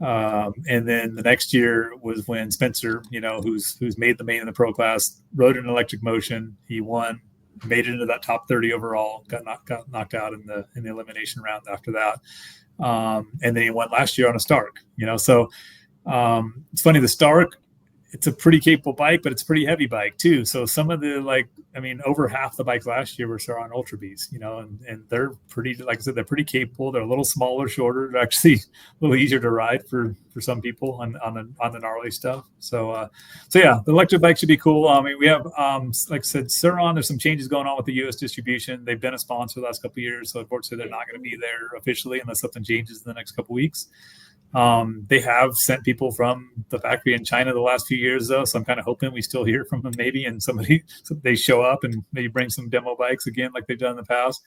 [SPEAKER 2] And then the next year was when Spencer, who's made the main in the pro class, rode an electric motion. He won, made it into that top 30 overall. Got knocked out in the elimination round after that. And then he won last year on a Stark, so it's funny. The Stark, it's a pretty capable bike, but it's a pretty heavy bike too. So some of the over half the bikes last year were on Ultra Bs, and they're pretty, like I said, they're pretty capable. They're a little smaller, shorter. They're actually a little easier to ride for some people on the gnarly stuff. So yeah, the electric bike should be cool. I mean, we have, like I said, Suron, there's some changes going on with the U.S. distribution. They've been a sponsor the last couple of years. So unfortunately, they're not going to be there officially unless something changes in the next couple of weeks. They have sent people from the factory in China the last few years, though. So I'm kind of hoping we still hear from them maybe, and they show up and maybe bring some demo bikes again like they've done in the past.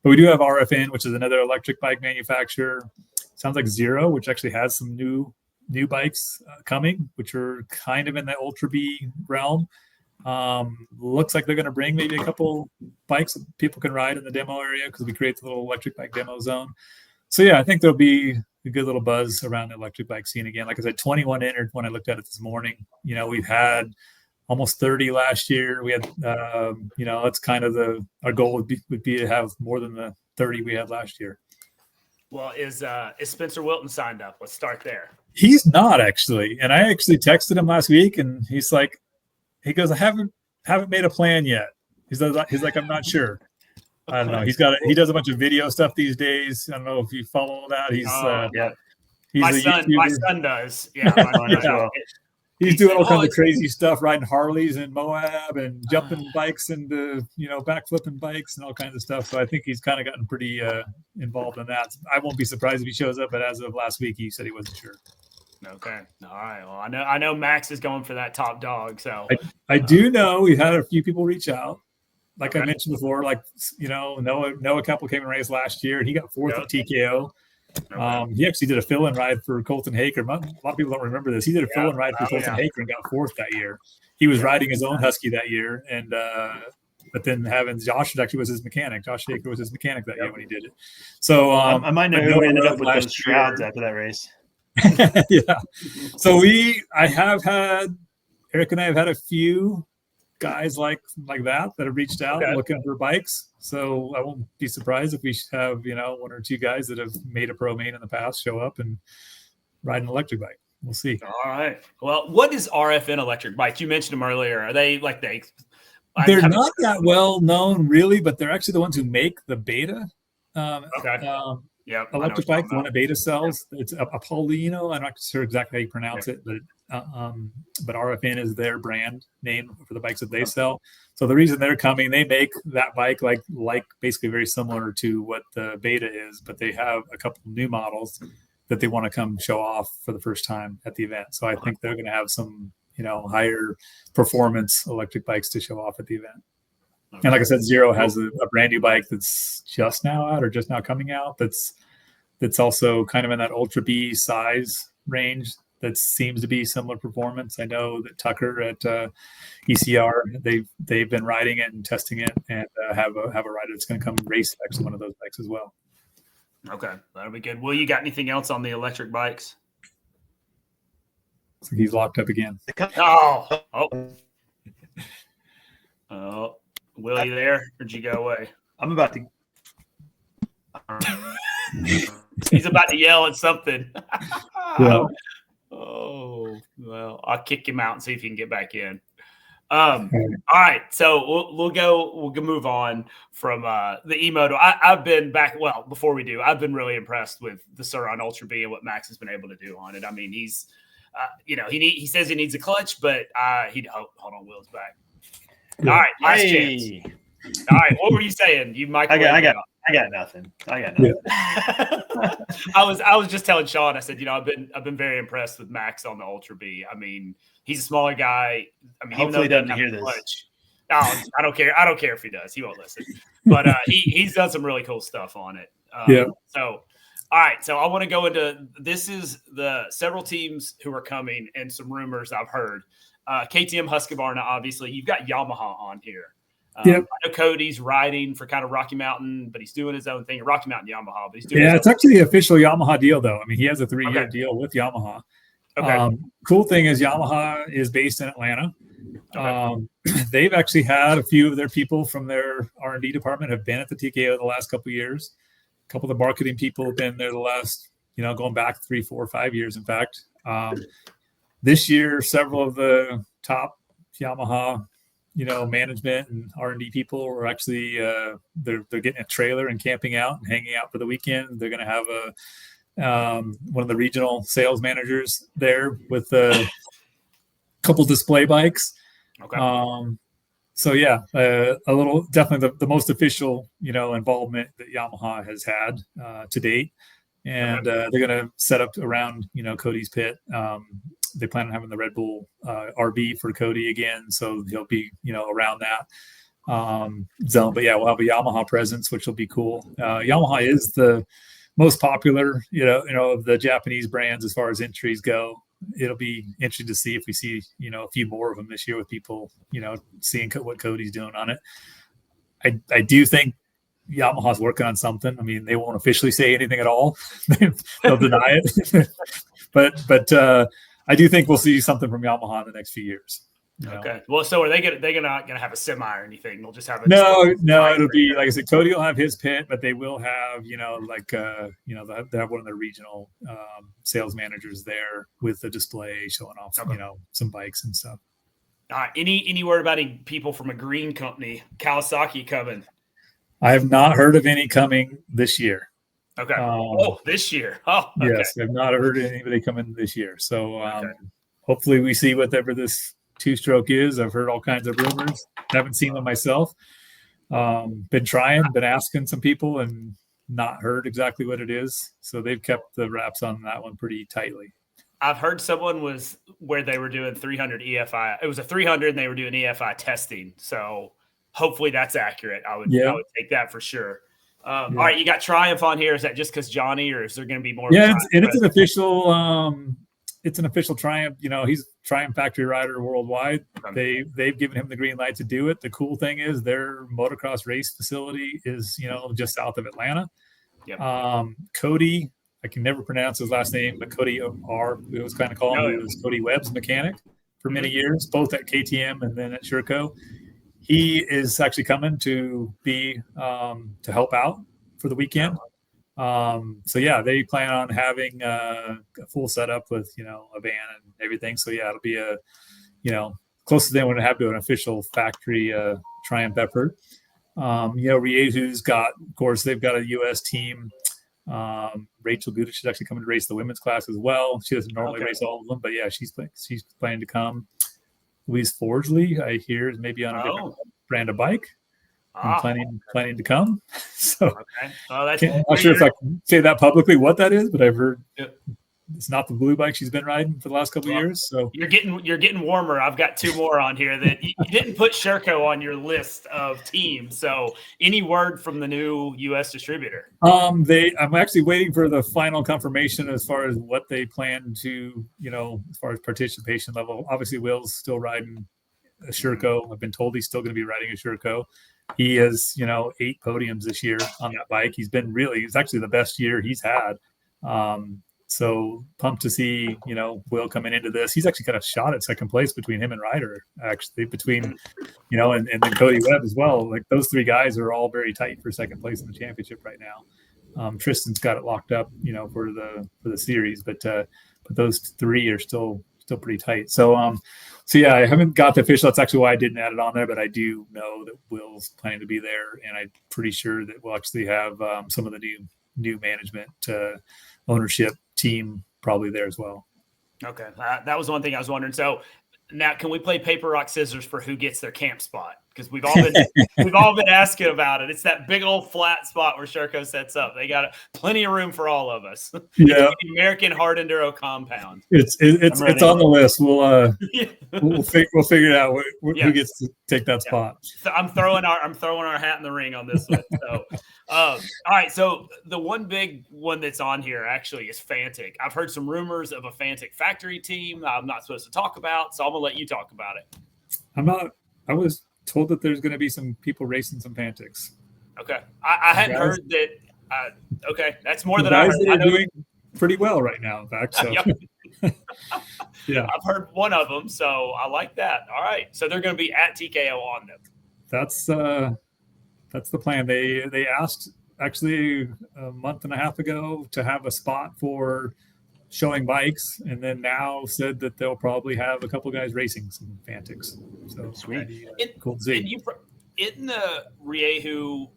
[SPEAKER 2] But we do have RFN, which is another electric bike manufacturer. Sounds like Zero, which actually has some new bikes coming, which are kind of in the Ultra B realm. Looks like they're going to bring maybe a couple bikes that people can ride in the demo area because we create the little electric bike demo zone. So yeah, I think there'll be a good little buzz around the electric bike scene again. Like I said, 21 entered when I looked at it this morning. We've had almost 30 last year. We had, that's kind of our goal would be to have more than the 30 we had last year.
[SPEAKER 1] Well, is Spencer Wilton signed up? Let's start there.
[SPEAKER 2] He's not actually. And I actually texted him last week and he goes, I haven't made a plan yet. He's like, I'm not sure. I don't know. He does a bunch of video stuff these days. I don't know if you follow that. He's
[SPEAKER 1] my son does. Yeah.
[SPEAKER 2] Yeah. He's doing all kinds of crazy stuff, riding Harleys in Moab and jumping bikes and backflipping bikes and all kinds of stuff. So I think he's kind of gotten pretty involved in that. I won't be surprised if he shows up, but as of last week, he said he wasn't sure.
[SPEAKER 1] Okay. All right. Well, I know Max is going for that top dog. So
[SPEAKER 2] I do know we've had a few people reach out. Like I mentioned before, Noah Keppel came and raced last year, and he got fourth at TKO. He actually did a fill-in ride for Colton Haker. A lot of people don't remember this. He did a fill-in ride for Colton Haker and got fourth that year. He was riding his own Husky that year, and but then having Josh actually was his mechanic. Josh Haker was his mechanic that year when he did it. So
[SPEAKER 3] I might know who ended up with those shrouds after that race.
[SPEAKER 2] Yeah. So Eric and I have had a few guys like that have reached out looking for bikes. So I won't be surprised if we have, one or two guys that have made a pro main in the past show up and ride an electric bike. We'll see.
[SPEAKER 1] All right. Well, what is RFN electric bikes? You mentioned them earlier. Are they
[SPEAKER 2] they're not that well known really, but they're actually the ones who make the Beta. Electric bike, the one that Beta sells. It's a Paulino. I'm not sure exactly how you pronounce it, but RFN is their brand name for the bikes that they sell. So the reason they're coming, they make that bike like basically very similar to what the Beta is, but they have a couple new models that they want to come show off for the first time at the event. So I think they're going to have some, higher performance electric bikes to show off at the event. Okay. And like I said, Zero has a brand new bike that's just now out or just now coming out. That's also kind of in that Ultra B size range. That seems to be similar performance. I know that Tucker at ECR, they've been riding it and testing it, and have a rider that's going to come race actually one of those bikes as well.
[SPEAKER 1] Okay, that'll be good. Will, you got anything else on the electric bikes?
[SPEAKER 2] So he's locked up again.
[SPEAKER 1] Will you there, or did you go away?
[SPEAKER 3] I'm about to.
[SPEAKER 1] He's about to yell at something.
[SPEAKER 2] Yeah.
[SPEAKER 1] Oh, well, I'll kick him out and see if he can get back in. All right, so we'll move on from the emoto. I've been back. Well, before we do, I've been really impressed with the Sur-Ron Ultra B and what Max has been able to do on it. I mean, he's, he says he needs a clutch, but hold on, Will's back.
[SPEAKER 2] Yeah.
[SPEAKER 1] All right, last chance. All right, what were you saying? You might.
[SPEAKER 3] I got nothing.
[SPEAKER 2] Yeah.
[SPEAKER 1] I was just telling Sean. I said, I've been very impressed with Max on the Ultra B. I mean, he's a smaller guy. I mean,
[SPEAKER 3] hopefully he doesn't hear this.
[SPEAKER 1] No, I don't care. I don't care if he does. He won't listen. But he's done some really cool stuff on it.
[SPEAKER 2] Yeah.
[SPEAKER 1] So, all right. So I want to go into this. Is the several teams who are coming and some rumors I've heard. KTM Husqvarna, obviously. You've got Yamaha on here.
[SPEAKER 2] Yep.
[SPEAKER 1] I know Cody's riding for kind of Rocky Mountain, but he's doing his own thing. Rocky Mountain Yamaha, but he's doing.
[SPEAKER 2] Yeah, it's actually the official Yamaha deal, though. I mean, he has a 3-year deal with Yamaha.
[SPEAKER 1] Okay.
[SPEAKER 2] Cool thing is Yamaha is based in Atlanta.
[SPEAKER 1] Okay.
[SPEAKER 2] They've actually had a few of their people from their R&D department have been at the TKO the last couple of years. A couple of the marketing people have been there the last, going back 3, 4, 5 years, in fact. This year, several of the top Yamaha management and R&D people are actually they're getting a trailer and camping out and hanging out for the weekend. They're going to have one of the regional sales managers there with a couple display bikes.
[SPEAKER 1] Okay.
[SPEAKER 2] So yeah, a little definitely the most official involvement that Yamaha has had to date, and they're going to set up around Cody's pit. They plan on having the Red Bull RB for Cody again, so he'll be around that zone. But yeah, we'll have a Yamaha presence, which will be cool. Yamaha is the most popular, of the Japanese brands as far as entries go. It'll be interesting to see if we see a few more of them this year with people seeing what Cody's doing on it. I do think Yamaha's working on something. I mean, they won't officially say anything at all; they'll deny it. but I do think we'll see something from Yamaha in the next few years.
[SPEAKER 1] Okay. Well, so are they're not gonna have a semi or anything? They'll just have
[SPEAKER 2] no. It'll be like I said. Cody will have his pit, but they will have they'll have one of the regional sales managers there with the display showing off some bikes and stuff.
[SPEAKER 1] All right. Any word about any people from a green company, Kawasaki, coming?
[SPEAKER 2] I have not heard of any coming this year.
[SPEAKER 1] Okay. This year. Oh, okay.
[SPEAKER 2] Yes, I've not heard of anybody coming this year. So hopefully we see whatever this 2-stroke is. I've heard all kinds of rumors. Haven't seen them myself. Been asking some people and not heard exactly what it is. So they've kept the wraps on that one pretty tightly.
[SPEAKER 1] I've heard someone was where they were doing 300 EFI. It was a 300 and they were doing EFI testing. So hopefully that's accurate. I would take that for sure. All right, you got Triumph on here. Is that just because Johnny, or is there going to be more?
[SPEAKER 2] Yeah, it's an official. It's an official Triumph. He's Triumph factory rider worldwide. Okay. They've given him the green light to do it. The cool thing is their motocross race facility is just south of Atlanta.
[SPEAKER 1] Yep.
[SPEAKER 2] Cody, I can never pronounce his last name, but Cody R. We always kind of call him. He was Cody Webb's mechanic for many years, both at KTM and then at Sherco. He is actually coming to be to help out for the weekend. So yeah, they plan on having a full setup with a van and everything. So yeah, it'll be a closest they want to have to an official factory Triumph effort. Riehu's got, of course, they've got a U.S. team. Rachel Gudich is actually coming to race the women's class as well. She doesn't normally race all of them, but yeah, she's planning to come. Louise Forgeley, I hear, is maybe on a different brand of bike. I'm planning to come. So I'm not sure if I can say that publicly what that is, but I've heard it's not the blue bike she's been riding for the last couple of years. So
[SPEAKER 1] you're getting warmer. I've got 2 more on here that you didn't put Sherco on your list of teams. So any word from the new U.S. distributor? I'm
[SPEAKER 2] actually waiting for the final confirmation as far as what they plan to, as far as participation level. Obviously, Will's still riding a Sherco. I've been told he's still going to be riding a Sherco. He has, 8 podiums this year on that bike. It's actually the best year he's had. So pumped to see, Will coming into this. He's actually got a shot at second place between him and Ryder, actually, between, and then Cody Webb as well. Like those three guys are all very tight for second place in the championship right now. Tristan's got it locked up, for the series, but those three are still pretty tight. So yeah, I haven't got the official. That's actually why I didn't add it on there, but I do know that Will's planning to be there, and I'm pretty sure that we'll actually have some of the new management, ownership team probably there as well.
[SPEAKER 1] Okay, that was one thing I was wondering. So now, can we play paper, rock, scissors for who gets their camp spot? Because we've all been asking about it. It's that big old flat spot where Sherco sets up. They got plenty of room for all of us.
[SPEAKER 2] Yeah,
[SPEAKER 1] it's the American Hard Enduro Compound.
[SPEAKER 2] It's on the list. We'll figure it out who gets to take that spot.
[SPEAKER 1] So I'm throwing our hat in the ring on this one. So, all right. So the one big one that's on here actually is Fantic. I've heard some rumors of a Fantic factory team I'm not supposed to talk about, so I'm gonna let you talk about it.
[SPEAKER 2] I was told that there's going to be some people racing some Fantics.
[SPEAKER 1] Okay, I hadn't heard that. Okay, that's more than
[SPEAKER 2] I
[SPEAKER 1] heard.
[SPEAKER 2] They're doing pretty well right now, in fact. So. Yeah,
[SPEAKER 1] I've heard one of them, so I like that. All right, so they're going to be at TKO on them.
[SPEAKER 2] That's the plan. They asked actually a month and a half ago to have a spot for showing bikes, and then now said that they'll probably have a couple guys racing some Fantics. So
[SPEAKER 3] sweet,
[SPEAKER 2] cool to see.
[SPEAKER 1] Isn't the Riehu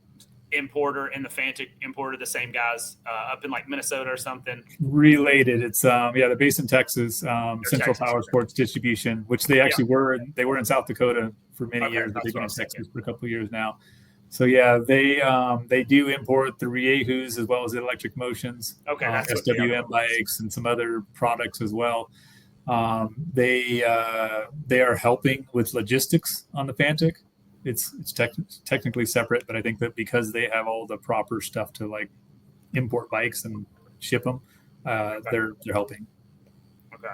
[SPEAKER 1] importer and the Fantic importer the same guys up in like Minnesota or something?
[SPEAKER 2] Related. It's they're based in Texas. Central Power Sports Distribution, which they actually were. They were in South Dakota for many years, but they've been in Texas for a couple of years now. So yeah, they do import the Riehus as well as the Electric Motions, SWM bikes, and some other products as well. They are helping with logistics on the Fantic. It's technically separate, but I think that because they have all the proper stuff to like import bikes and ship them, they're helping.
[SPEAKER 1] Okay.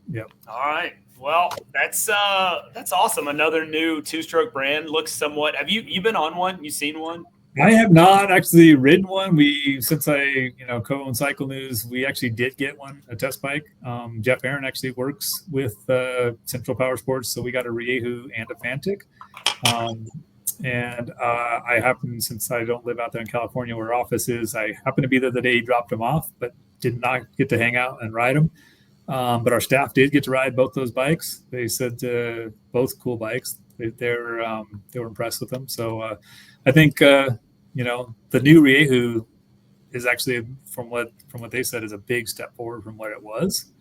[SPEAKER 2] Yep.
[SPEAKER 1] All right. Well, that's awesome. Another new two-stroke brand. Looks somewhat. Have you been on one? You seen one?
[SPEAKER 2] I have not actually ridden one. Since I co-own Cycle News, we actually did get one, a test bike. Jeff Aaron actually works with Central Power Sports, so we got a Riehu and a Fantic. And I happen, since I don't live out there in California where our office is, I happened to be there the day he dropped them off, but did not get to hang out and ride them. But our staff did get to ride both those bikes. They said both cool bikes. They were impressed with them. So I think the new Riehu is actually, from what they said, is a big step forward from what it was.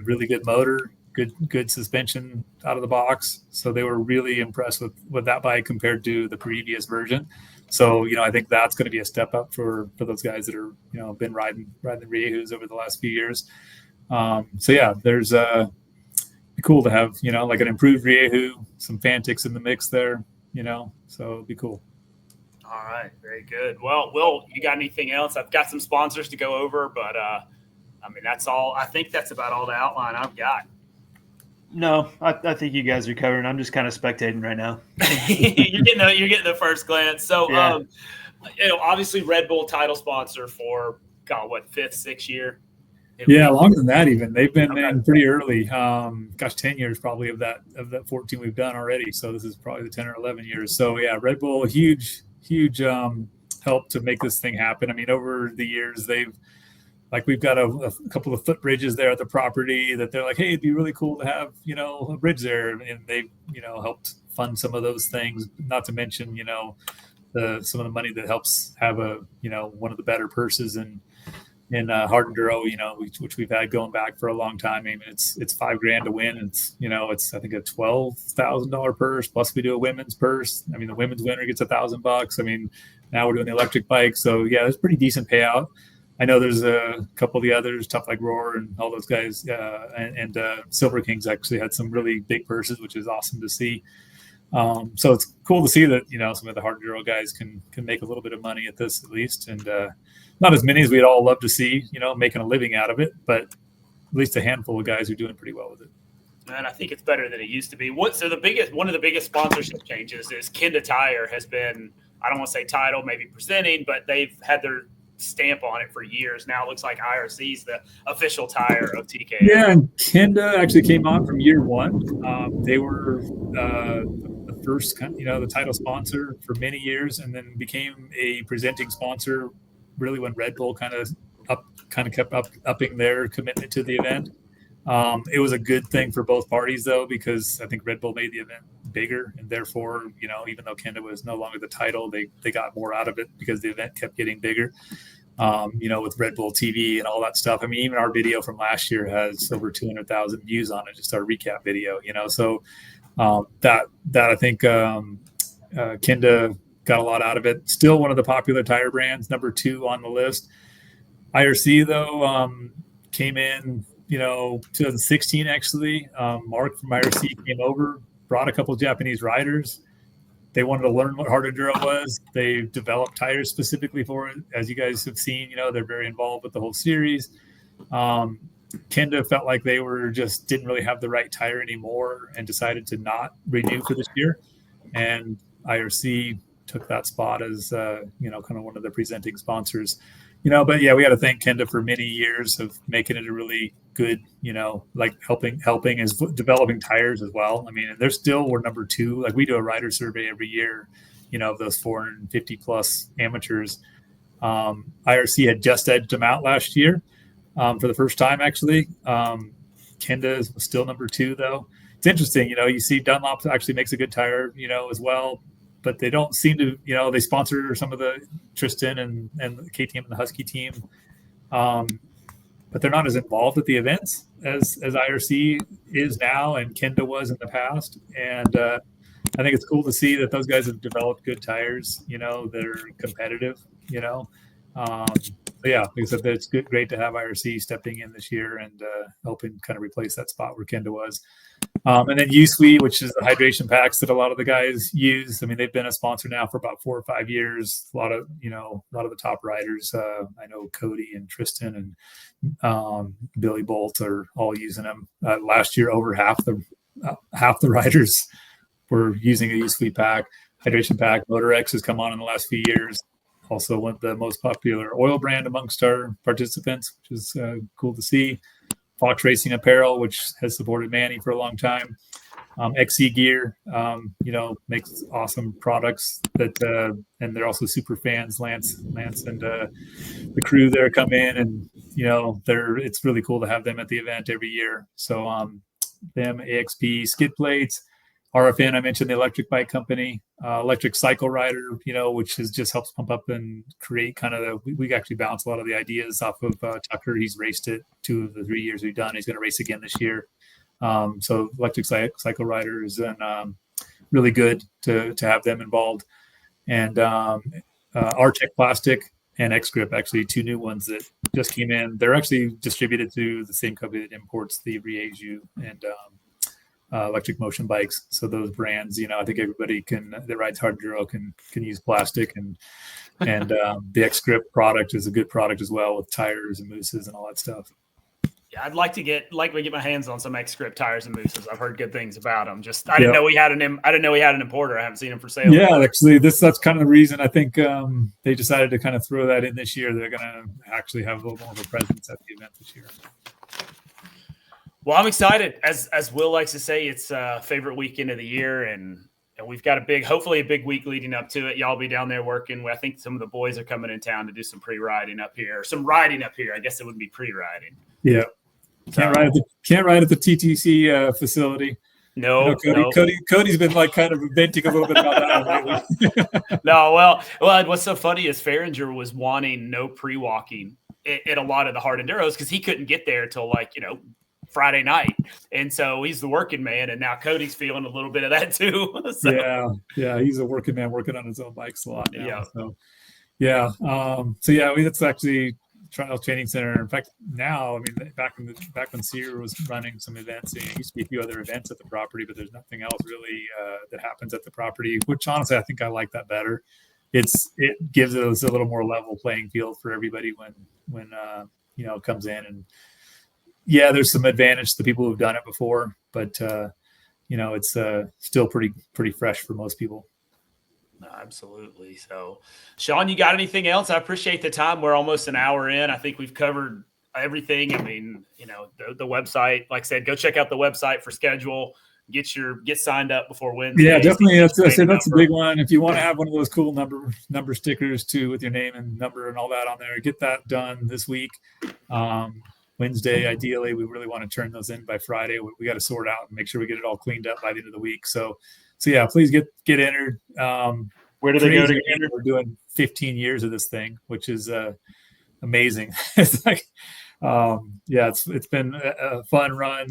[SPEAKER 2] Really good motor, good suspension out of the box. So they were really impressed with that bike compared to the previous version. So I think that's going to be a step up for those guys that are been riding the Riehus over the last few years. So yeah, there's cool to have, like an improved Riehu, some Fantics in the mix there, so it'd be cool.
[SPEAKER 1] All right. Very good. Well, Will, you got anything else? I've got some sponsors to go over, but that's all. I think that's about all the outline I've got.
[SPEAKER 3] No, I think you guys are covering. I'm just kind of spectating right now.
[SPEAKER 1] You're getting the first glance. So, yeah. Obviously Red Bull title sponsor for fifth, sixth year.
[SPEAKER 2] Yeah, longer than that even. They've been in pretty early. 10 years probably of that 14 we've done already. So this is probably the 10 or 11 years. So yeah, Red Bull, huge help to make this thing happen. I mean, over the years we've got a couple of footbridges there at the property that they're like, hey, it'd be really cool to have, a bridge there. And they, helped fund some of those things, not to mention, some of the money that helps have one of the better purses in hard enduro, which we've had going back for a long time. I mean, it's $5,000 to win. It's I think a $12,000 purse. Plus we do a women's purse. I mean, the women's winner gets $1,000. I mean, now we're doing the electric bike. So yeah, it's pretty decent payout. I know there's a couple of the others, Tough Like Roar and all those guys, and Silver Kings actually had some really big purses, which is awesome to see. So it's cool to see that some of the hard enduro guys can make a little bit of money at this at least, and not as many as we'd all love to see, making a living out of it, but at least a handful of guys are doing pretty well with it.
[SPEAKER 1] And I think it's better than it used to be. One of the biggest sponsorship changes is Kenda Tire has been, I don't want to say title, maybe presenting, but they've had their stamp on it for years. Now it looks like IRC is the official tire of TKO.
[SPEAKER 2] Yeah, and Kenda actually came on from year one. They were the first, the title sponsor for many years, and then became a presenting sponsor really when Red Bull kind of kept upping their commitment to the event. It was a good thing for both parties, though, because I think Red Bull made the event bigger, and therefore, even though Kenda was no longer the title, they got more out of it because the event kept getting bigger. With Red Bull TV and all that stuff. I mean, even our video from last year has over 200,000 views on it, just our recap video. So that I think Kenda got a lot out of it. Still one of the popular tire brands, number 2 on the list. IRC though came in 2016 actually. Mark from IRC came over, brought a couple of Japanese riders. They wanted to learn what hard enduro was. They developed tires specifically for it. As you guys have seen, they're very involved with the whole series. Kenda felt like they didn't really have the right tire anymore and decided to not renew for this year. And IRC took that spot as, kind of one of the presenting sponsors. But yeah, we got to thank Kenda for many years of making it a really good, like helping as developing tires as well. I mean, we're number 2. Like we do a rider survey every year, of those 450 plus amateurs. IRC had just edged them out last year for the first time, actually. Kenda was still number 2, though. It's interesting, you see Dunlop actually makes a good tire, as well. But they don't seem to, they sponsor some of the Tristan and the KTM and the Husky team. But they're not as involved at the events as IRC is now and Kenda was in the past. And I think it's cool to see that those guys have developed good tires. They're competitive, But yeah, like I said, it's great to have IRC stepping in this year and helping kind of replace that spot where Kenda was. And then USWE, which is the hydration packs that a lot of the guys use. I mean, they've been a sponsor now for about 4 or 5 years. A lot of the top riders. I know Cody and Tristan and Billy Bolt are all using them. Last year, over half the riders were using a USWE pack, hydration pack. MotorX has come on in the last few years. Also, one of the most popular oil brand amongst our participants, which is cool to see. Fox Racing Apparel, which has supported Manny for a long time. XC Gear, makes awesome products that, and they're also super fans. Lance and the crew there come in, and it's really cool to have them at the event every year. So them, AXP, skid plates, RFN. I mentioned the electric bike company, Electric Cycle Rider, which just helps pump up and create kind of we actually bounce a lot of the ideas off of Tucker. He's raced it 2 of the 3 years we've done. He's going to race again this year. So Electric Cycle Rider is really good to have them involved. And Artec Plastic and X-Grip, actually 2 new ones that just came in. They're actually distributed through the same company that imports the Rieju and electric motion bikes. So those brands, I think everybody that rides hard enduro can use plastic, and the X-Grip product is a good product as well with tires and mousses and all that stuff.
[SPEAKER 1] Yeah, I'd like to get my hands on some X-Grip tires and mousses. I've heard good things about them. I didn't know we had an importer. I haven't seen them for sale.
[SPEAKER 2] Yeah, actually, that's kind of the reason I think they decided to kind of throw that in this year. They're going to actually have a little more of a presence at the event this year.
[SPEAKER 1] Well, I'm excited. As Will likes to say, it's favorite weekend of the year, and we've got hopefully a big week leading up to it. Y'all be down there working. I think some of the boys are coming in town to do some pre-riding up here. Some riding up here. I guess it would be pre-riding.
[SPEAKER 2] Yeah. Can't ride at the TTC facility.
[SPEAKER 1] No,
[SPEAKER 2] Cody's been kind of venting a little bit about that lately.
[SPEAKER 1] No, well, what's so funny is Farringer was wanting no pre-walking at a lot of the hard enduros because he couldn't get there till Friday night, and so he's the working man, and now Cody's feeling a little bit of that too. So.
[SPEAKER 2] Yeah, he's a working man working on his own bikes a lot now.
[SPEAKER 1] Yeah.
[SPEAKER 2] That's actually Trials Training Center. In fact, now, I mean, back when Sear was running some events, there used to be a few other events at the property, but there's nothing else really that happens at the property, which honestly, I think I like that better. It gives us a little more level playing field for everybody when it comes in. And yeah, there's some advantage to people who've done it before, but it's still pretty fresh for most people.
[SPEAKER 1] No, absolutely. So, Sean, you got anything else? I appreciate the time. We're almost an hour in. I think we've covered everything. I mean, the website, like I said, go check out the website for schedule. Get signed up before Wednesday.
[SPEAKER 2] Yeah, definitely. That's a big one. If you want to have one of those cool number stickers too, with your name and number and all that on there, get that done this week. Wednesday, ideally, we really want to turn those in by Friday. We got to sort out and make sure we get it all cleaned up by the end of the week. So yeah, please get entered.
[SPEAKER 3] Where do they go to get entered?
[SPEAKER 2] We're doing 15 years of this thing, which is amazing. It's like, it's been a fun run,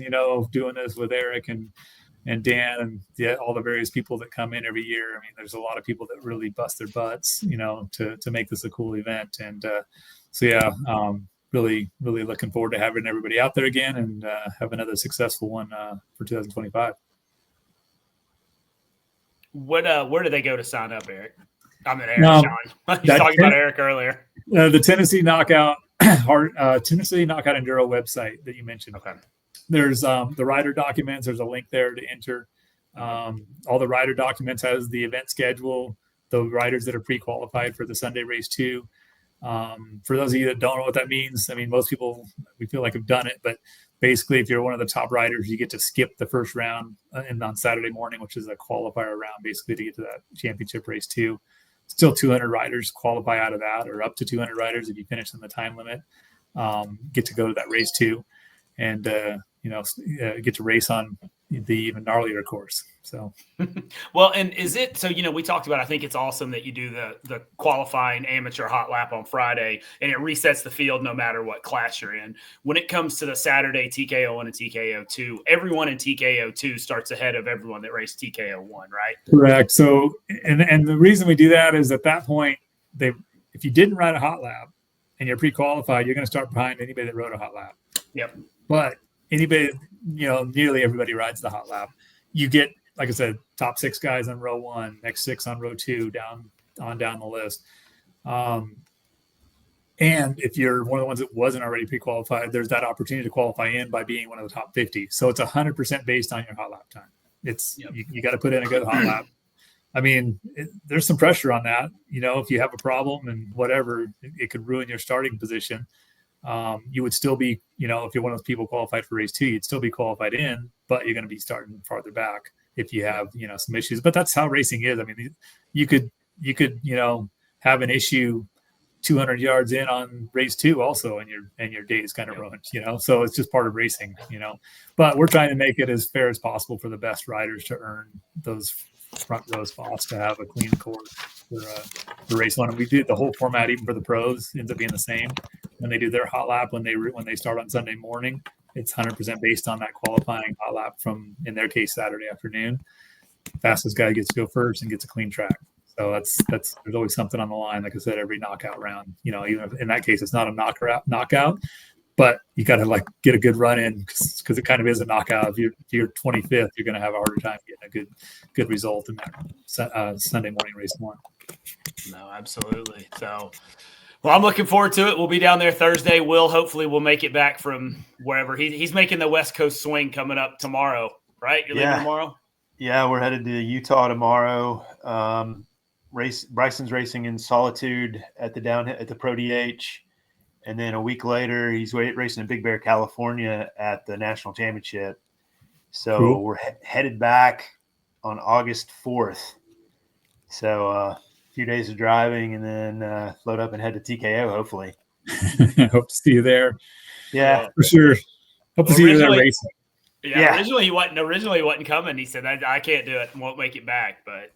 [SPEAKER 2] doing this with Eric and Dan and all the various people that come in every year. I mean, there's a lot of people that really bust their butts, to make this a cool event. And really, really looking forward to having everybody out there again and have another successful one for 2025.
[SPEAKER 1] Where do they go to sign up, Eric? I mean, Eric, Sean. You were talking about Eric earlier.
[SPEAKER 2] The Tennessee Knockout Tennessee Knockout Enduro website that you mentioned.
[SPEAKER 1] Okay.
[SPEAKER 2] There's the rider documents. There's a link there to enter. All the rider documents has the event schedule, the riders that are pre-qualified for the Sunday race 2. For those of you that don't know what that means, I mean, most people, we feel like have done it, but basically if you're one of the top riders, you get to skip the first round and on Saturday morning, which is a qualifier round, basically to get to that championship race 2. Still 200 riders qualify out of that, or up to 200 riders if you finish in the time limit, get to go to that race 2 and, get to race on the even gnarlier course. So,
[SPEAKER 1] well, and is it, so, we talked about, I think it's awesome that you do the qualifying amateur hot lap on Friday and it resets the field no matter what class you're in. When it comes to the Saturday TKO 1 and TKO 2, everyone in TKO 2 starts ahead of everyone that raced TKO 1, right?
[SPEAKER 2] Correct. So, and the reason we do that is at that point, if you didn't ride a hot lap and you're pre-qualified, you're going to start behind anybody that rode a hot lap.
[SPEAKER 1] Yep.
[SPEAKER 2] But anybody, nearly everybody rides the hot lap. You get, like I said, top 6 guys on row 1, next 6 on row 2, down the list. And if you're one of the ones that wasn't already pre-qualified, there's that opportunity to qualify in by being one of the top 50. So it's 100% based on your hot lap time. It's you got to put in a good hot lap. I mean, there's some pressure on that. If you have a problem and whatever, it could ruin your starting position. You would still be, if you're one of those people qualified for race 2, you'd still be qualified in, but you're going to be starting farther back if you have, some issues. But that's how racing is. I mean, you could, have an issue 200 yards in on race 2 also, and your day is kind of ruined, so it's just part of racing, but we're trying to make it as fair as possible for the best riders to earn those front row spots, to have a clean course for race 1. And we do the whole format, even for the pros, ends up being the same. When they do their hot lap, when they start on Sunday morning, it's 100% based on that qualifying hot lap from, in their case, Saturday afternoon. Fastest guy gets to go first and gets a clean track. So that's there's always something on the line. Like I said, every knockout round, even if in that case it's not a knockout, but you got to get a good run in because it kind of is a knockout. If you're 25th, you're going to have a harder time getting a good result in that Sunday morning race 1.
[SPEAKER 1] No, absolutely. So, well, I'm looking forward to it. We'll be down there Thursday. Hopefully we'll make it back from wherever he's making the West Coast swing coming up tomorrow, right? You're leaving tomorrow?
[SPEAKER 3] Yeah, we're headed to Utah tomorrow. Bryson's racing in Solitude at the Pro DH. And then a week later, he's racing in Big Bear, California at the National Championship. So cool. We're headed back on August 4th. So a few days of driving and then load up and head to TKO, hopefully.
[SPEAKER 2] Hope to see you there.
[SPEAKER 3] Yeah,
[SPEAKER 2] for sure. Hope to see you there racing.
[SPEAKER 1] Yeah, originally he wasn't coming. He said, I can't do it and won't make it back. But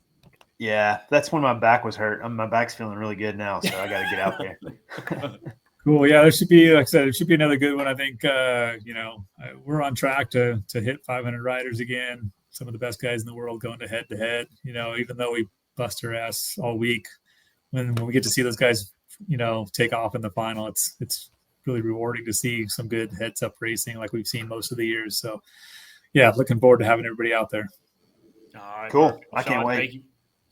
[SPEAKER 3] yeah, that's when my back was hurt. My back's feeling really good now, so I got to get out there.
[SPEAKER 2] Cool. Yeah, there should be, like I said, it should be another good one. I think, we're on track to hit 500 riders again. Some of the best guys in the world going to head, even though we bust our ass all week. When we get to see those guys, take off in the final, it's really rewarding to see some good heads up racing like we've seen most of the years. So yeah, looking forward to having everybody out there.
[SPEAKER 1] All right.
[SPEAKER 3] Cool.
[SPEAKER 1] Well,
[SPEAKER 3] I can't wait.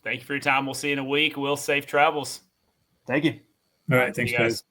[SPEAKER 1] Thank you for your time. We'll see you in a week. Will, safe travels.
[SPEAKER 3] Thank you.
[SPEAKER 2] All right. Thanks, guys.